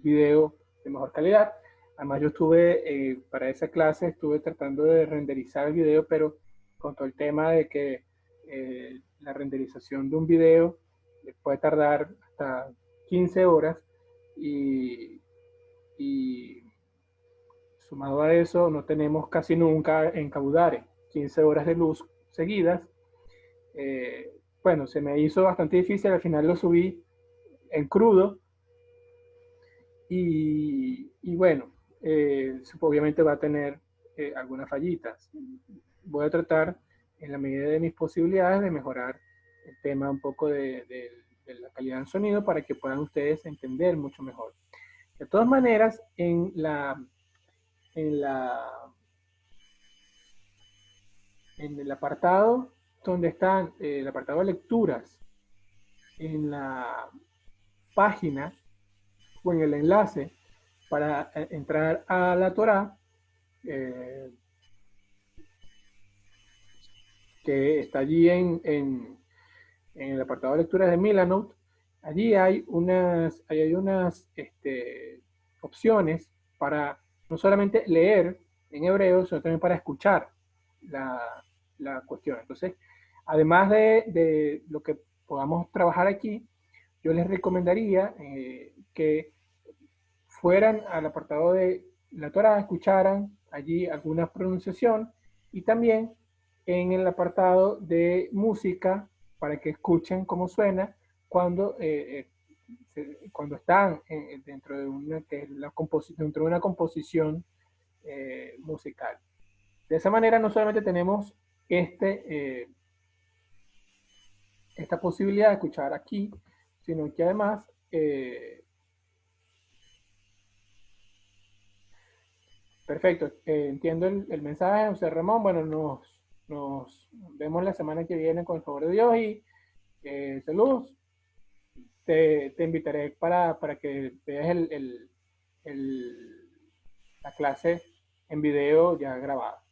video de mejor calidad. Además, yo estuve, para esa clase, estuve tratando de renderizar el video, pero con todo el tema de que la renderización de un video puede tardar hasta 15 horas y sumado a eso, no tenemos casi nunca en Caudares 15 horas de luz seguidas. Bueno, se me hizo bastante difícil, al final lo subí en crudo y bueno, obviamente va a tener algunas fallitas. Voy a tratar, en la medida de mis posibilidades, de mejorar el tema un poco de la calidad del sonido para que puedan ustedes entender mucho mejor. De todas maneras, en el apartado donde están el apartado de lecturas en la página o en el enlace para entrar a la Torá, que está allí en el apartado de lecturas de Milanote, allí hay unas opciones para no solamente leer en hebreo, sino también para escuchar la cuestión. Entonces, además de lo que podamos trabajar aquí, yo les recomendaría que fueran al apartado de la Torá, escucharan allí alguna pronunciación y también en el apartado de música para que escuchen cómo suena cuando, cuando están dentro de una, que es dentro de una composición musical. De esa manera no solamente tenemos esta posibilidad de escuchar aquí, sino que además perfecto, entiendo el mensaje, José Ramón. Bueno, nos vemos la semana que viene con el favor de Dios y saludos. Te invitaré para que veas la clase en video ya grabada.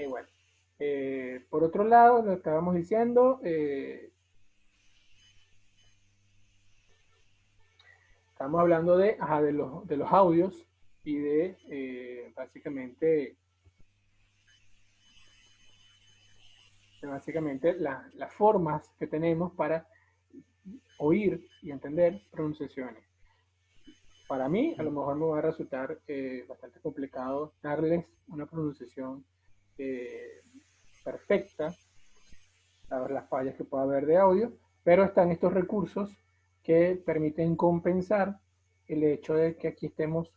Bueno, por otro lado, lo estábamos diciendo, estamos hablando de los audios y de básicamente las formas que tenemos para oír y entender pronunciaciones. Para mí, a lo mejor me va a resultar bastante complicado darles una pronunciación perfecta, saber las fallas que pueda haber de audio, pero están estos recursos que permiten compensar el hecho de que aquí estemos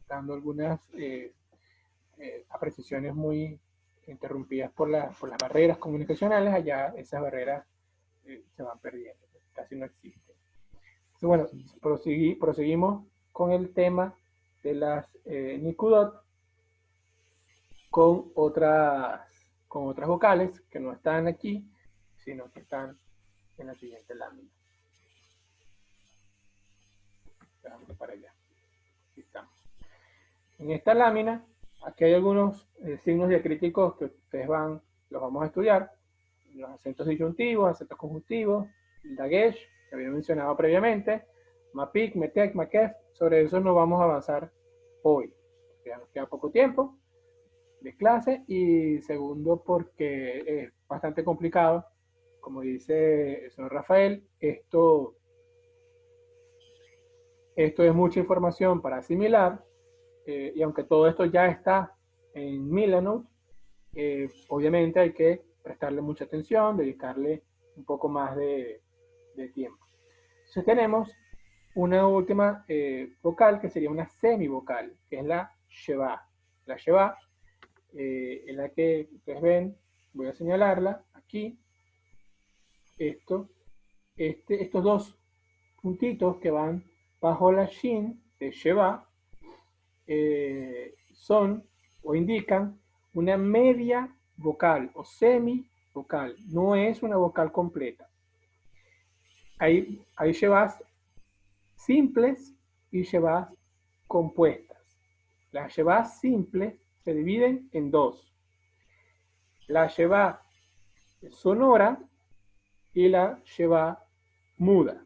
dando algunas apreciaciones muy interrumpidas por las barreras comunicacionales. Allá esas barreras se van perdiendo, casi no existen. Entonces, bueno, proseguimos con el tema de las Nikudot con otras vocales que no están aquí, sino que están en la siguiente lámina. Vamos para allá. Aquí estamos. En esta lámina, aquí hay algunos signos diacríticos que ustedes los vamos a estudiar. Los acentos disyuntivos, acentos conjuntivos, el dagesh, que había mencionado previamente, mapik, metek, makef. Sobre eso no vamos a avanzar hoy. Ya nos queda poco tiempo de clase, y segundo porque es bastante complicado, como dice el señor Rafael, esto es mucha información para asimilar, y aunque todo esto ya está en Milanote, obviamente hay que prestarle mucha atención, dedicarle un poco más de tiempo. Entonces tenemos una última vocal que sería una semivocal, que es la sheva. La sheva, en la que ustedes ven, voy a señalarla aquí, estos dos puntitos que van bajo la shin de sheva son o indican una media vocal o semivocal, no es una vocal completa. Hay shevas simples y shevas compuestas. Las shevas simples se dividen en dos: la sheva sonora y la sheva muda.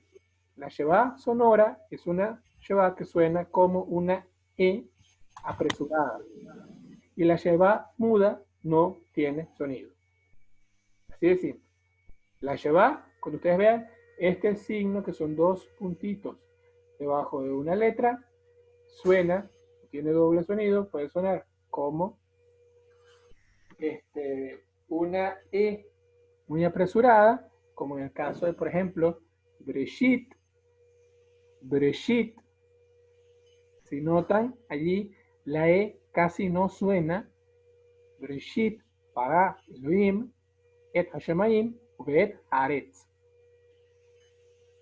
La sheva sonora es una sheva que suena como una E apresurada, y la sheva muda no tiene sonido. Así de simple. La sheva, cuando ustedes vean este signo, que son dos puntitos debajo de una letra, suena, tiene doble sonido, puede sonar como una E muy apresurada, como en el caso de, por ejemplo, Breshit. Breshit. Si notan, allí la E casi no suena. Breshit, para Elohim, et Hashemayim, et Haaretz.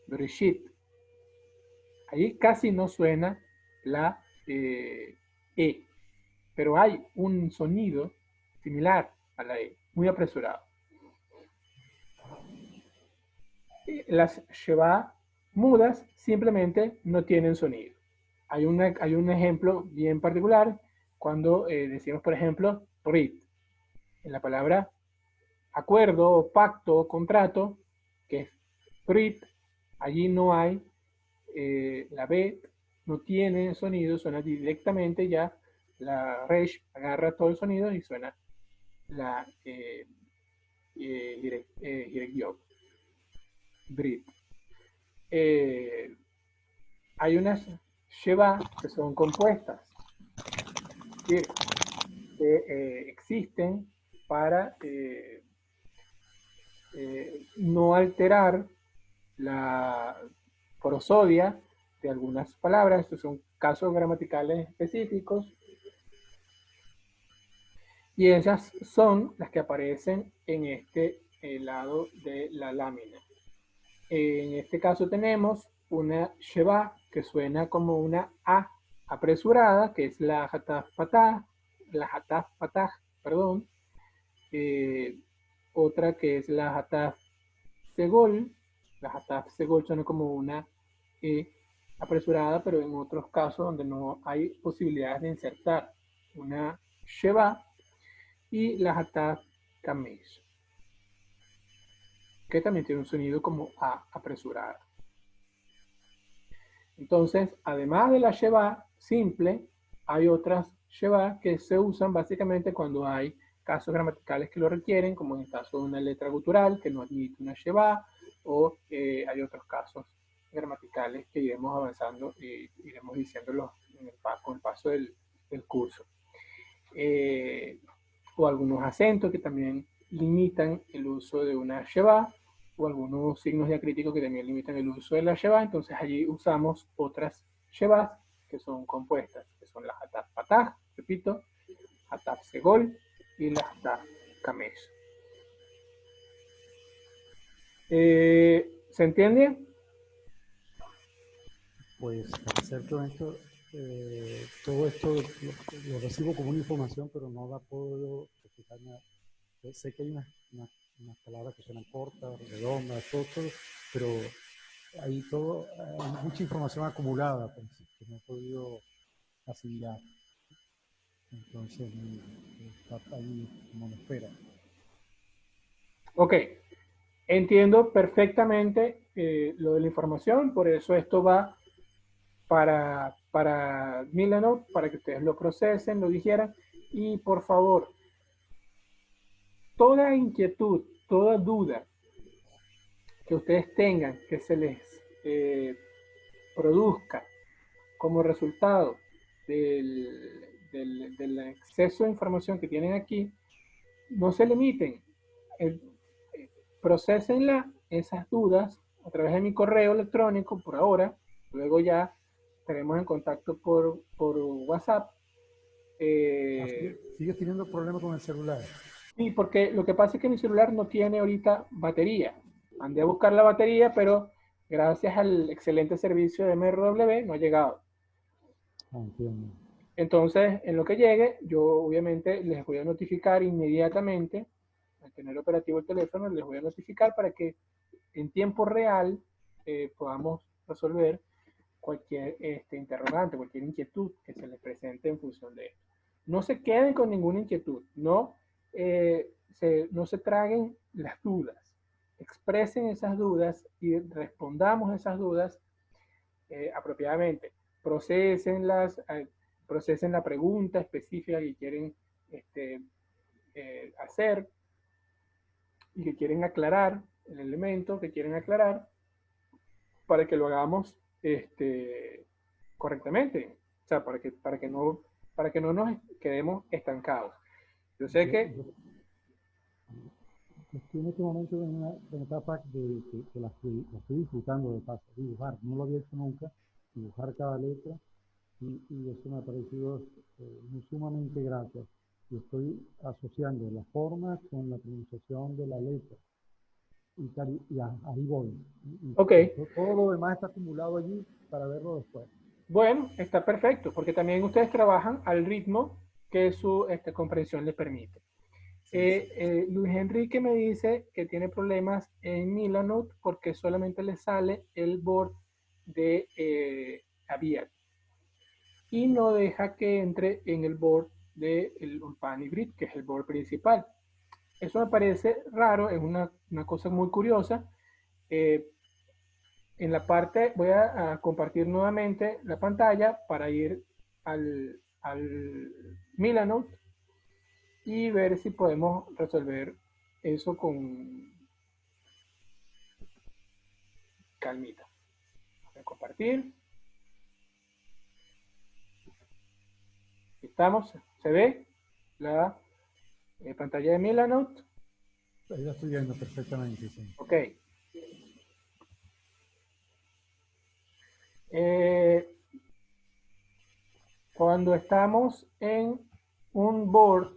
Breshit. Allí casi no suena la E, pero hay un sonido similar a la E, muy apresurado. las sheba mudas simplemente no tienen sonido. Hay un ejemplo bien particular cuando decimos, por ejemplo, brit. En la palabra acuerdo, pacto, contrato, que es brit, allí no hay, la B no tiene sonido, suena directamente ya, la resh agarra todo el sonido y suena la direct job, brit. Hay unas sheba que son compuestas, que existen para no alterar la prosodia de algunas palabras. Estos son casos gramaticales específicos. Y esas son las que aparecen en este lado de la lámina. En este caso tenemos una sheba que suena como una A apresurada, que es la hataf patah, perdón. Otra que es la hataf segol. La hataf segol suena como una E apresurada, pero en otros casos donde no hay posibilidades de insertar una sheba. Y la hataf kamesh, que también tiene un sonido como A apresurada. Entonces, además de la sheba simple, hay otras sheba que se usan básicamente cuando hay casos gramaticales que lo requieren, como en el caso de una letra gutural que no admite una sheba, o hay otros casos gramaticales que iremos avanzando y iremos diciéndolos con el paso del curso. O algunos acentos que también limitan el uso de una sheba, o algunos signos diacríticos que también limitan el uso de la sheba. Entonces allí usamos otras shebas que son compuestas, que son la hataf patah, repito, hataf segol y la hataf kamesh. ¿Se entiende? Pues para ser honesto, todo esto lo recibo como una información, pero no la puedo explicarme. Sé que hay unas palabras que suenan cortas, redondas, todo, pero hay mucha información acumulada pues, que no he podido asimilar. Entonces, está ahí como en espera. Ok, entiendo perfectamente lo de la información, por eso esto va para Milanote, para que ustedes lo procesen, lo digieran, y por favor, toda inquietud, toda duda que ustedes tengan, que se les produzca como resultado del exceso de información que tienen aquí, no se limiten, procesenla, esas dudas, a través de mi correo electrónico por ahora, luego ya estaremos en contacto por WhatsApp. ¿Sigues teniendo problemas con el celular? Sí, porque lo que pasa es que mi celular no tiene ahorita batería. Andé a buscar la batería, pero gracias al excelente servicio de MRW no ha llegado. Entiendo. Entonces, en lo que llegue, yo obviamente les voy a notificar inmediatamente, al tener operativo el teléfono, les voy a notificar para que en tiempo real podamos resolver cualquier interrogante, cualquier inquietud que se les presente en función de esto. No se queden con ninguna inquietud, no se traguen las dudas, expresen esas dudas y respondamos esas dudas apropiadamente. Procesen la pregunta específica que quieren hacer y que quieren aclarar, el elemento que quieren aclarar, para que lo hagamos correctamente. O sea, para que no nos quedemos estancados. Yo sé que... Estoy en este momento en una etapa que la estoy disfrutando de paso, dibujar. No lo había hecho nunca, dibujar cada letra, y eso me ha parecido muy sumamente grato. Y estoy asociando la forma con la pronunciación de la letra. Y ahí voy. Ok. Todo lo demás está acumulado allí para verlo después. Bueno, está perfecto, porque también ustedes trabajan al ritmo que su comprensión les permite. Luis Enrique me dice que tiene problemas en Milanote porque solamente le sale el board de Aviat y no deja que entre en el board del Ulpan Hybrid, que es el board principal. Eso me parece raro, es una cosa muy curiosa. En la parte, voy a compartir nuevamente la pantalla para ir al Milanote y ver si podemos resolver eso con calmita. Voy a compartir. Estamos, se ve la pantalla de Milanote. Ahí la estoy viendo perfectamente, sí. Ok. Cuando estamos en un board,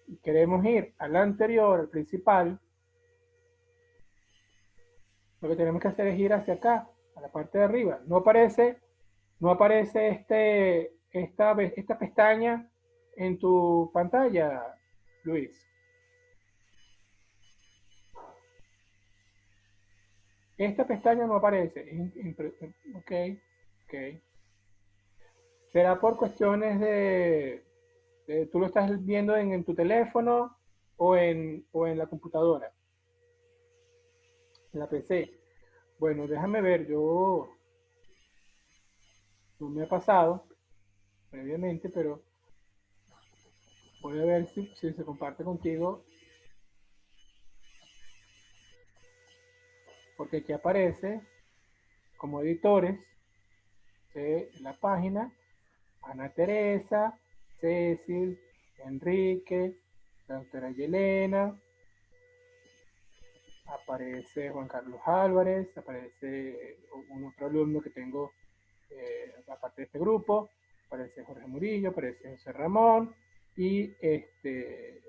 y queremos ir al anterior, al principal, lo que tenemos que hacer es ir hacia acá, a la parte de arriba. No aparece esta pestaña en tu pantalla, Luis. Esta pestaña no aparece. Ok, ok. Será por cuestiones tú lo estás viendo en tu teléfono o en la computadora, en la PC. Bueno, déjame ver, no me ha pasado previamente, pero voy a ver si se comparte contigo, porque aquí aparece como editores de la página Ana Teresa, Cecil, Enrique, la doctora Yelena, aparece Juan Carlos Álvarez, aparece un otro alumno que tengo aparte de este grupo, aparece Jorge Murillo, aparece José Ramón y este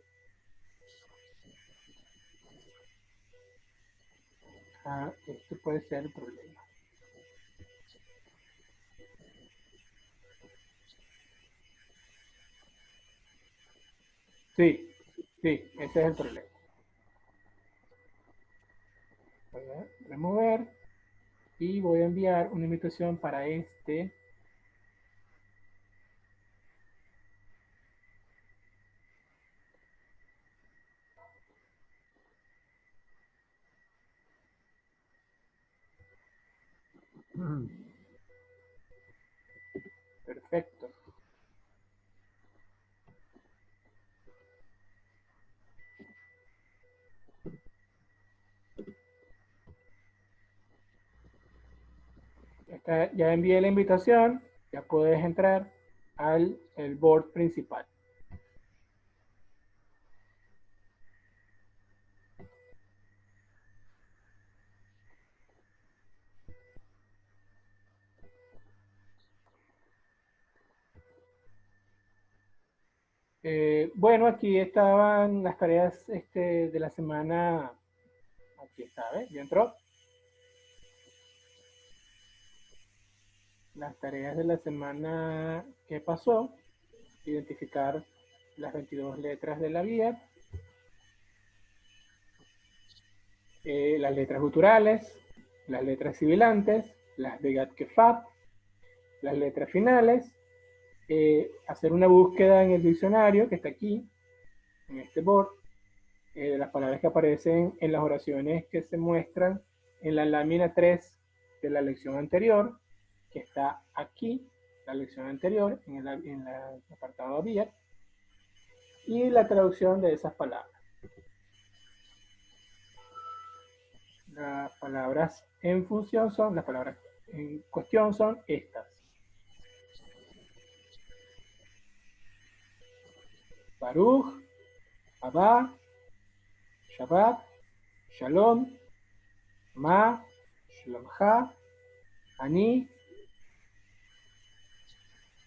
puede ser el problema. Sí, ese es el problema. Voy a remover y voy a enviar una invitación para este. Perfecto. Ya envié la invitación, ya puedes entrar al el board principal. Bueno, aquí estaban las tareas de la semana. Aquí está, ¿ves? Ya entró. Las tareas de la semana que pasó. Identificar las 22 letras de la vía. Las letras guturales, las letras sibilantes, las de Gat-Kefat, las letras finales. Hacer una búsqueda en el diccionario que está aquí, en este board, de las palabras que aparecen en las oraciones que se muestran en la lámina 3 de la lección anterior, que está aquí, la lección anterior, en el apartado Aviat, y la traducción de esas palabras. Las palabras en función son, las palabras en cuestión son estas. Baruch, Abba, Shabbat, Shalom, Ma, Shlomcha, Ani,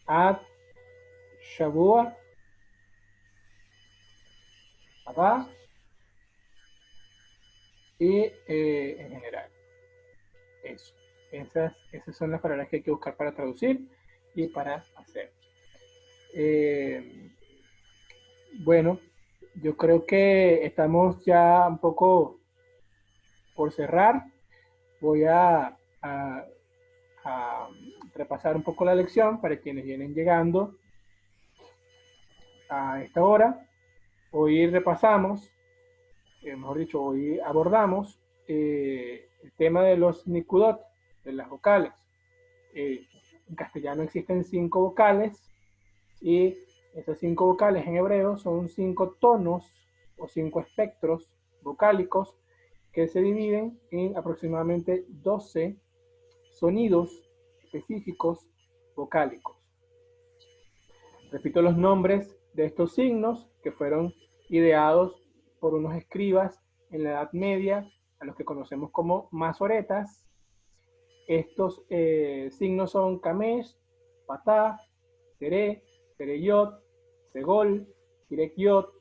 Ad, Shavua, Abba y en general. eso. Esas son las palabras que hay que buscar para traducir y para hacer. Bueno, yo creo que estamos ya un poco por cerrar. Voy a repasar un poco la lección para quienes vienen llegando a esta hora. Hoy repasamos, mejor dicho, hoy abordamos el tema de los nikudot, de las vocales. En castellano existen 5 vocales y esas 5 vocales en hebreo son 5 tonos o 5 espectros vocálicos que se dividen en aproximadamente 12 sonidos específicos vocálicos. Repito los nombres de estos signos que fueron ideados por unos escribas en la Edad Media, a los que conocemos como masoretas. Estos signos son Kamesh, Patah, Tere, Tereyot, Segol, Tirek-Yot,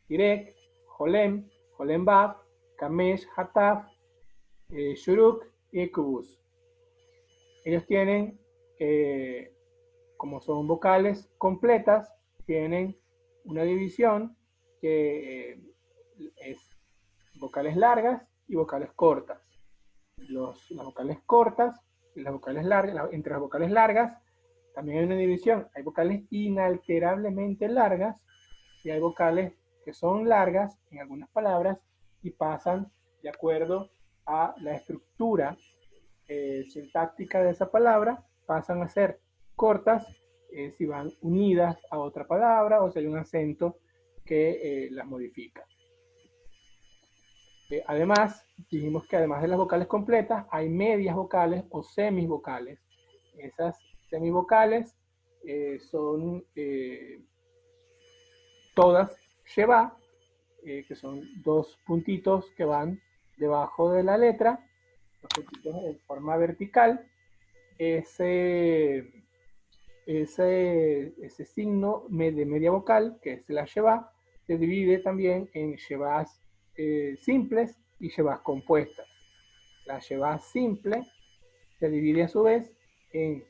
Tirek, Jolem, Jolem-Vav, Kamesh, Hataf, Shuruk y Kubus. Ellos tienen, como son vocales completas, tienen una división que es vocales largas y vocales cortas. Las vocales cortas y las vocales largas, entre las vocales largas también hay una división. Hay vocales inalterablemente largas y hay vocales que son largas en algunas palabras y pasan de acuerdo a la estructura sintáctica de esa palabra, pasan a ser cortas si van unidas a otra palabra o si hay un acento que las modifica. Además, dijimos que además de las vocales completas, hay medias vocales o semisvocales. Esas semivocales son todas Sheva, que son 2 puntitos que van debajo de la letra, 2 puntitos en forma vertical. Ese signo de media vocal, que es la Sheva, se divide también en Shevas simples y Shevas compuestas. La Sheva simple se divide a su vez en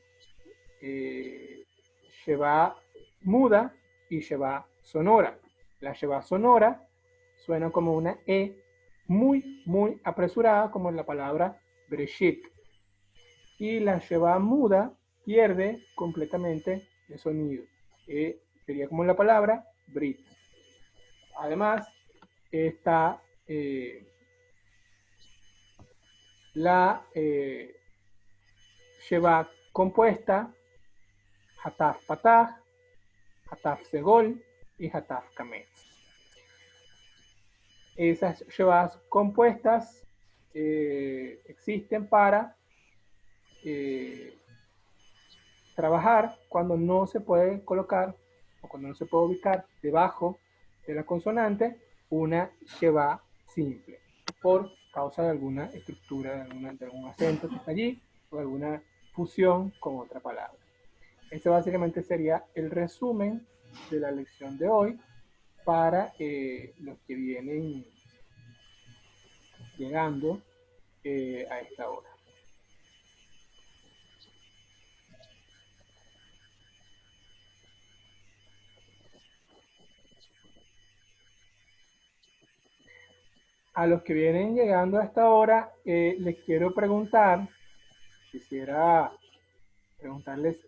Sheva muda y Sheva sonora. La Sheva sonora suena como una E muy, muy apresurada, como en la palabra Breshit. Y la Sheva muda pierde completamente el sonido. Sería como en la palabra Brit. Además, está la Sheva compuesta, Hataf Patah, Hataf Segol y Hataf Kametz. Esas Shevas compuestas existen para trabajar cuando no se puede colocar o cuando no se puede ubicar debajo de la consonante una Sheva simple por causa de alguna estructura, de algún acento que está allí o alguna fusión con otra palabra. Este básicamente sería el resumen de la lección de hoy para los que vienen llegando a esta hora. A los que vienen llegando a esta hora, les quiero preguntar, quisiera preguntarles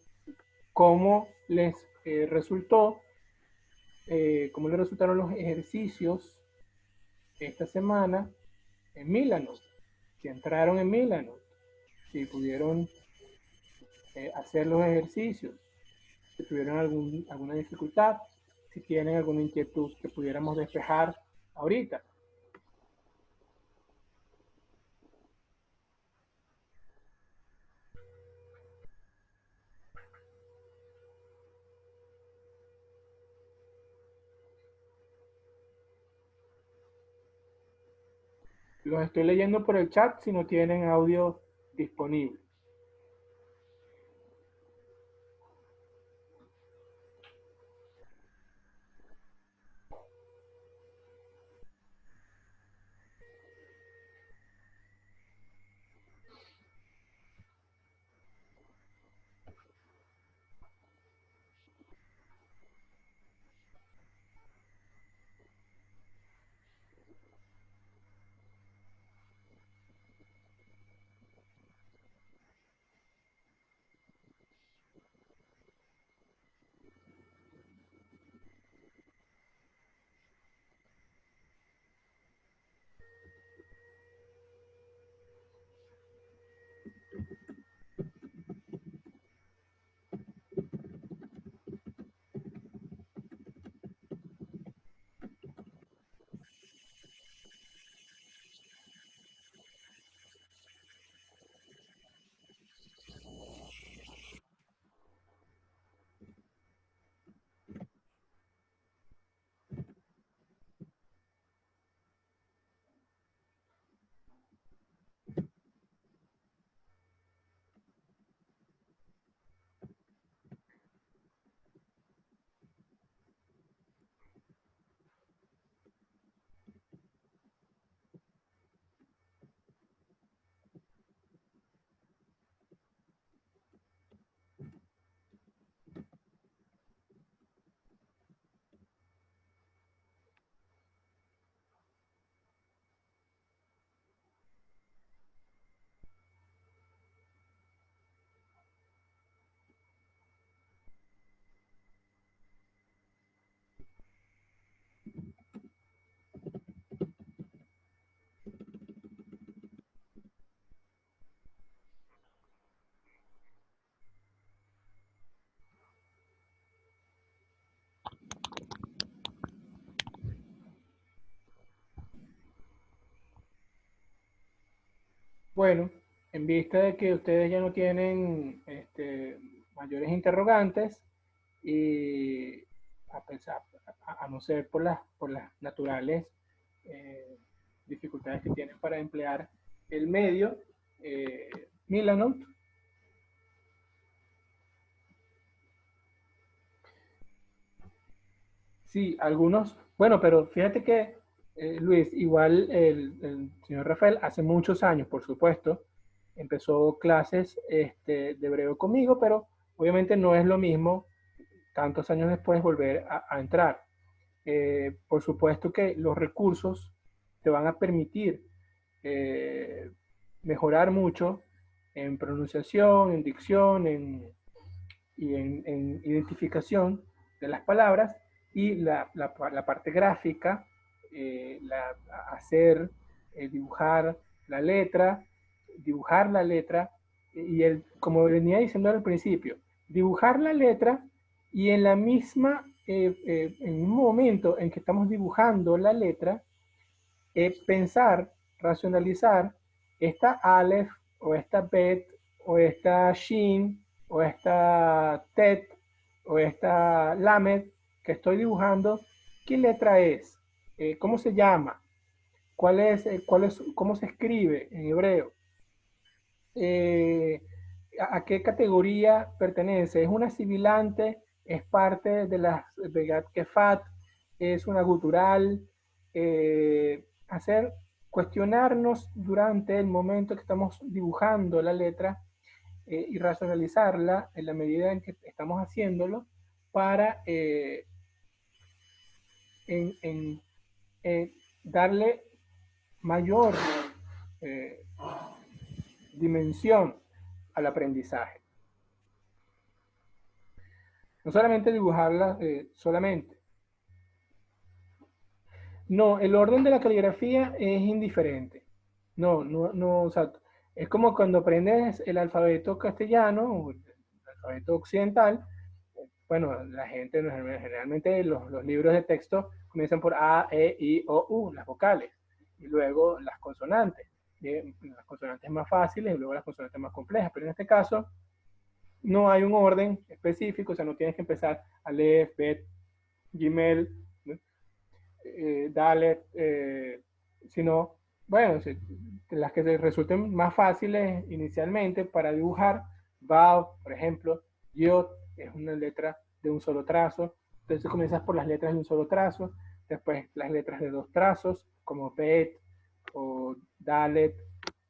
cómo les resultó, cómo les resultaron los ejercicios esta semana en Milanote, si entraron en Milanote, si pudieron hacer los ejercicios, si tuvieron alguna dificultad, si tienen alguna inquietud que pudiéramos despejar ahorita. Los estoy leyendo por el chat si no tienen audio disponible. Bueno, en vista de que ustedes ya no tienen mayores interrogantes y a pensar, a no ser por las naturales eh, dificultades que tienen para emplear el medio, eh, Milanote. Sí, algunos, bueno, pero fíjate que, Luis, igual el señor Rafael hace muchos años, por supuesto, empezó clases de hebreo conmigo, pero obviamente no es lo mismo tantos años después volver a entrar. Por supuesto que los recursos te van a permitir eh, mejorar mucho en pronunciación, en dicción, en identificación de las palabras y la parte gráfica, hacer, dibujar dibujar la letra y como venía diciendo al principio, dibujar la letra y en la misma, en un momento en que estamos dibujando la letra, pensar, racionalizar esta Aleph o esta Bet o esta Shin o esta Tet o esta Lamed que estoy dibujando, ¿qué letra es? ¿Cómo se llama? ¿Cómo se escribe en hebreo? Eh, ¿A qué categoría pertenece? ¿Es una sibilante? ¿Es parte de las Begat Kefat? ¿Es una gutural? Hacer cuestionarnos durante el momento que estamos dibujando la letra y racionalizarla en la medida en que estamos haciéndolo para en, darle mayor eh, dimensión al aprendizaje. No solamente dibujarla solamente. No, el orden de la caligrafía es indiferente. No, o sea, es como cuando aprendes el alfabeto castellano o el alfabeto occidental. Bueno, la gente, generalmente los libros de texto comienzan por A, E, I, O, U, las vocales, y luego las consonantes. Las consonantes más fáciles y luego las consonantes más complejas, pero en este caso no hay un orden específico, o sea, no tienes que empezar Aleph, Bet, Gimel, ¿no? Dalet, sino, bueno, las que te resulten más fáciles inicialmente para dibujar, Vav, por ejemplo, Yod, es una letra de un solo trazo, entonces comienzas por las letras de un solo trazo, después las letras de dos trazos, como Bet, o Dalet,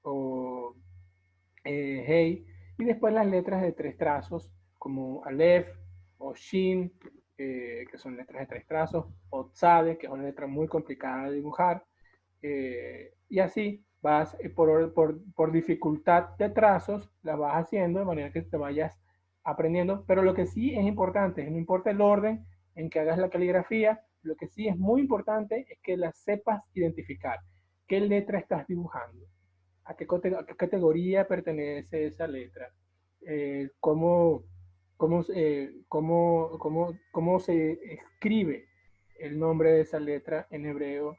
o Hey, y después las letras de tres trazos, como Aleph o Shin, que son letras de tres trazos, o Tzade, que es una letra muy complicada de dibujar, y así vas por dificultad de trazos, las vas haciendo de manera que te vayas aprendiendo, pero lo que sí es importante, no importa el orden en que hagas la caligrafía, lo que sí es muy importante es que la sepas identificar, qué letra estás dibujando, a qué categoría pertenece esa letra, cómo, cómo se escribe el nombre de esa letra en hebreo,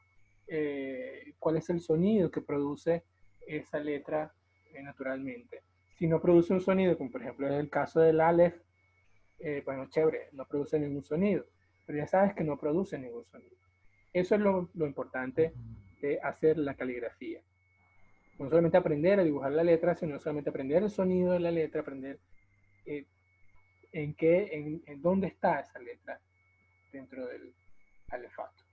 cuál es el sonido que produce esa letra naturalmente. Si no produce un sonido, como por ejemplo en el caso del Aleph, bueno, chévere, no produce ningún sonido, pero ya sabes que no produce ningún sonido. Eso es lo importante de hacer la caligrafía. No solamente aprender a dibujar la letra, sino solamente aprender el sonido de la letra, aprender eh, en dónde está esa letra dentro del alefato.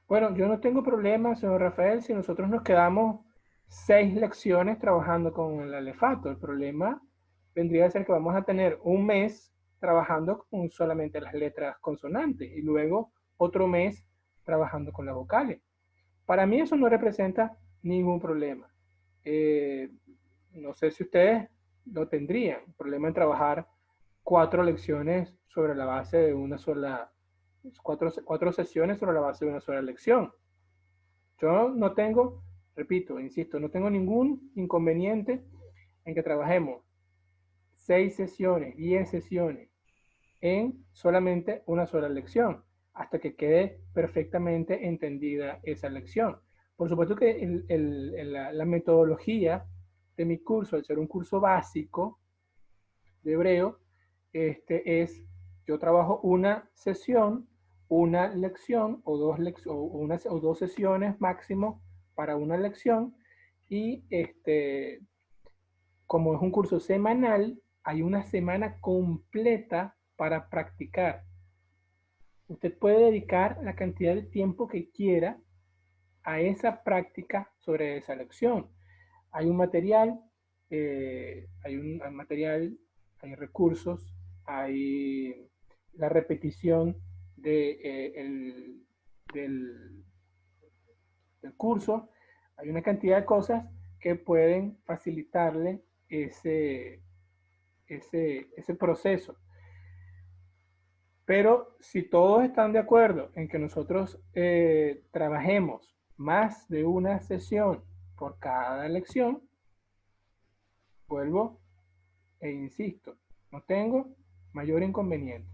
Bueno, yo no tengo problema, señor Rafael, si nosotros nos quedamos 6 lecciones trabajando con el alefato. El problema vendría a ser que vamos a tener un mes trabajando con solamente las letras consonantes y luego otro mes trabajando con las vocales. Para mí eso no representa ningún problema. No sé si ustedes lo tendrían, problema en trabajar 4 lecciones sobre la base de una sola, 4 sesiones sobre la base de una sola lección. Yo no tengo, repito, insisto, no tengo ningún inconveniente en que trabajemos 6 sesiones, 10 sesiones en solamente una sola lección, hasta que quede perfectamente entendida esa lección. Por supuesto que la metodología de mi curso, al ser un curso básico de hebreo, yo trabajo una sesión, una lección o dos sesiones máximo para una lección, y como es un curso semanal, hay una semana completa para practicar. Usted puede dedicar la cantidad de tiempo que quiera a esa práctica sobre esa lección. Hay un material, hay material, hay recursos, hay la repetición del, del curso, hay una cantidad de cosas que pueden facilitarle ese proceso. Pero si todos están de acuerdo en que nosotros trabajemos más de una sesión por cada lección, vuelvo e insisto, no tengo mayor inconveniente.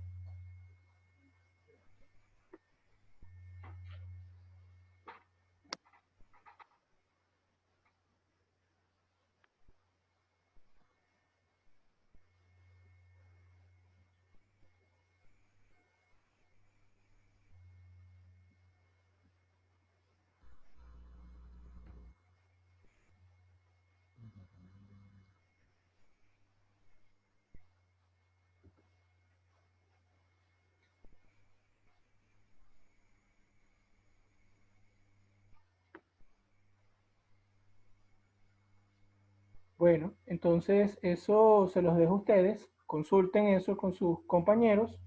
Bueno, entonces eso se los dejo a ustedes. Consulten eso con sus compañeros.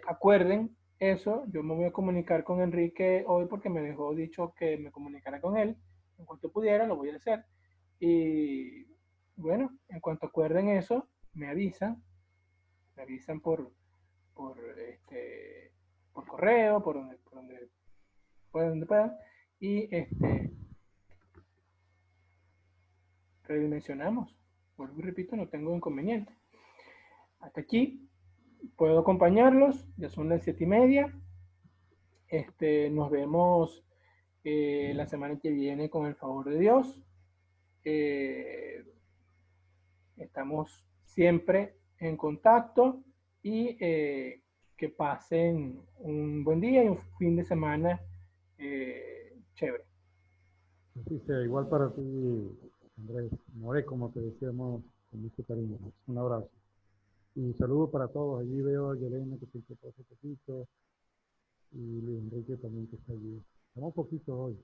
Acuerden eso. Yo me voy a comunicar con Enrique hoy porque me dejó dicho que me comunicara con él. En cuanto pudiera, lo voy a hacer. Y bueno, en cuanto acuerden eso, me avisan por, este, por correo, por donde puedan. Y redimensionamos. Vuelvo y repito, no tengo inconveniente. Hasta aquí puedo acompañarlos, ya son las 7:30. Nos vemos la semana que viene con el favor de Dios. Estamos siempre en contacto y que pasen un buen día y un fin de semana chévere. Así sea, igual para ti, Andrés. More, como te decíamos con mucho cariño. Un abrazo. Y saludos para todos. Allí veo a Yelena que se incorporó hace poquito y Luis Enrique también que está allí. Estamos poquitos hoy.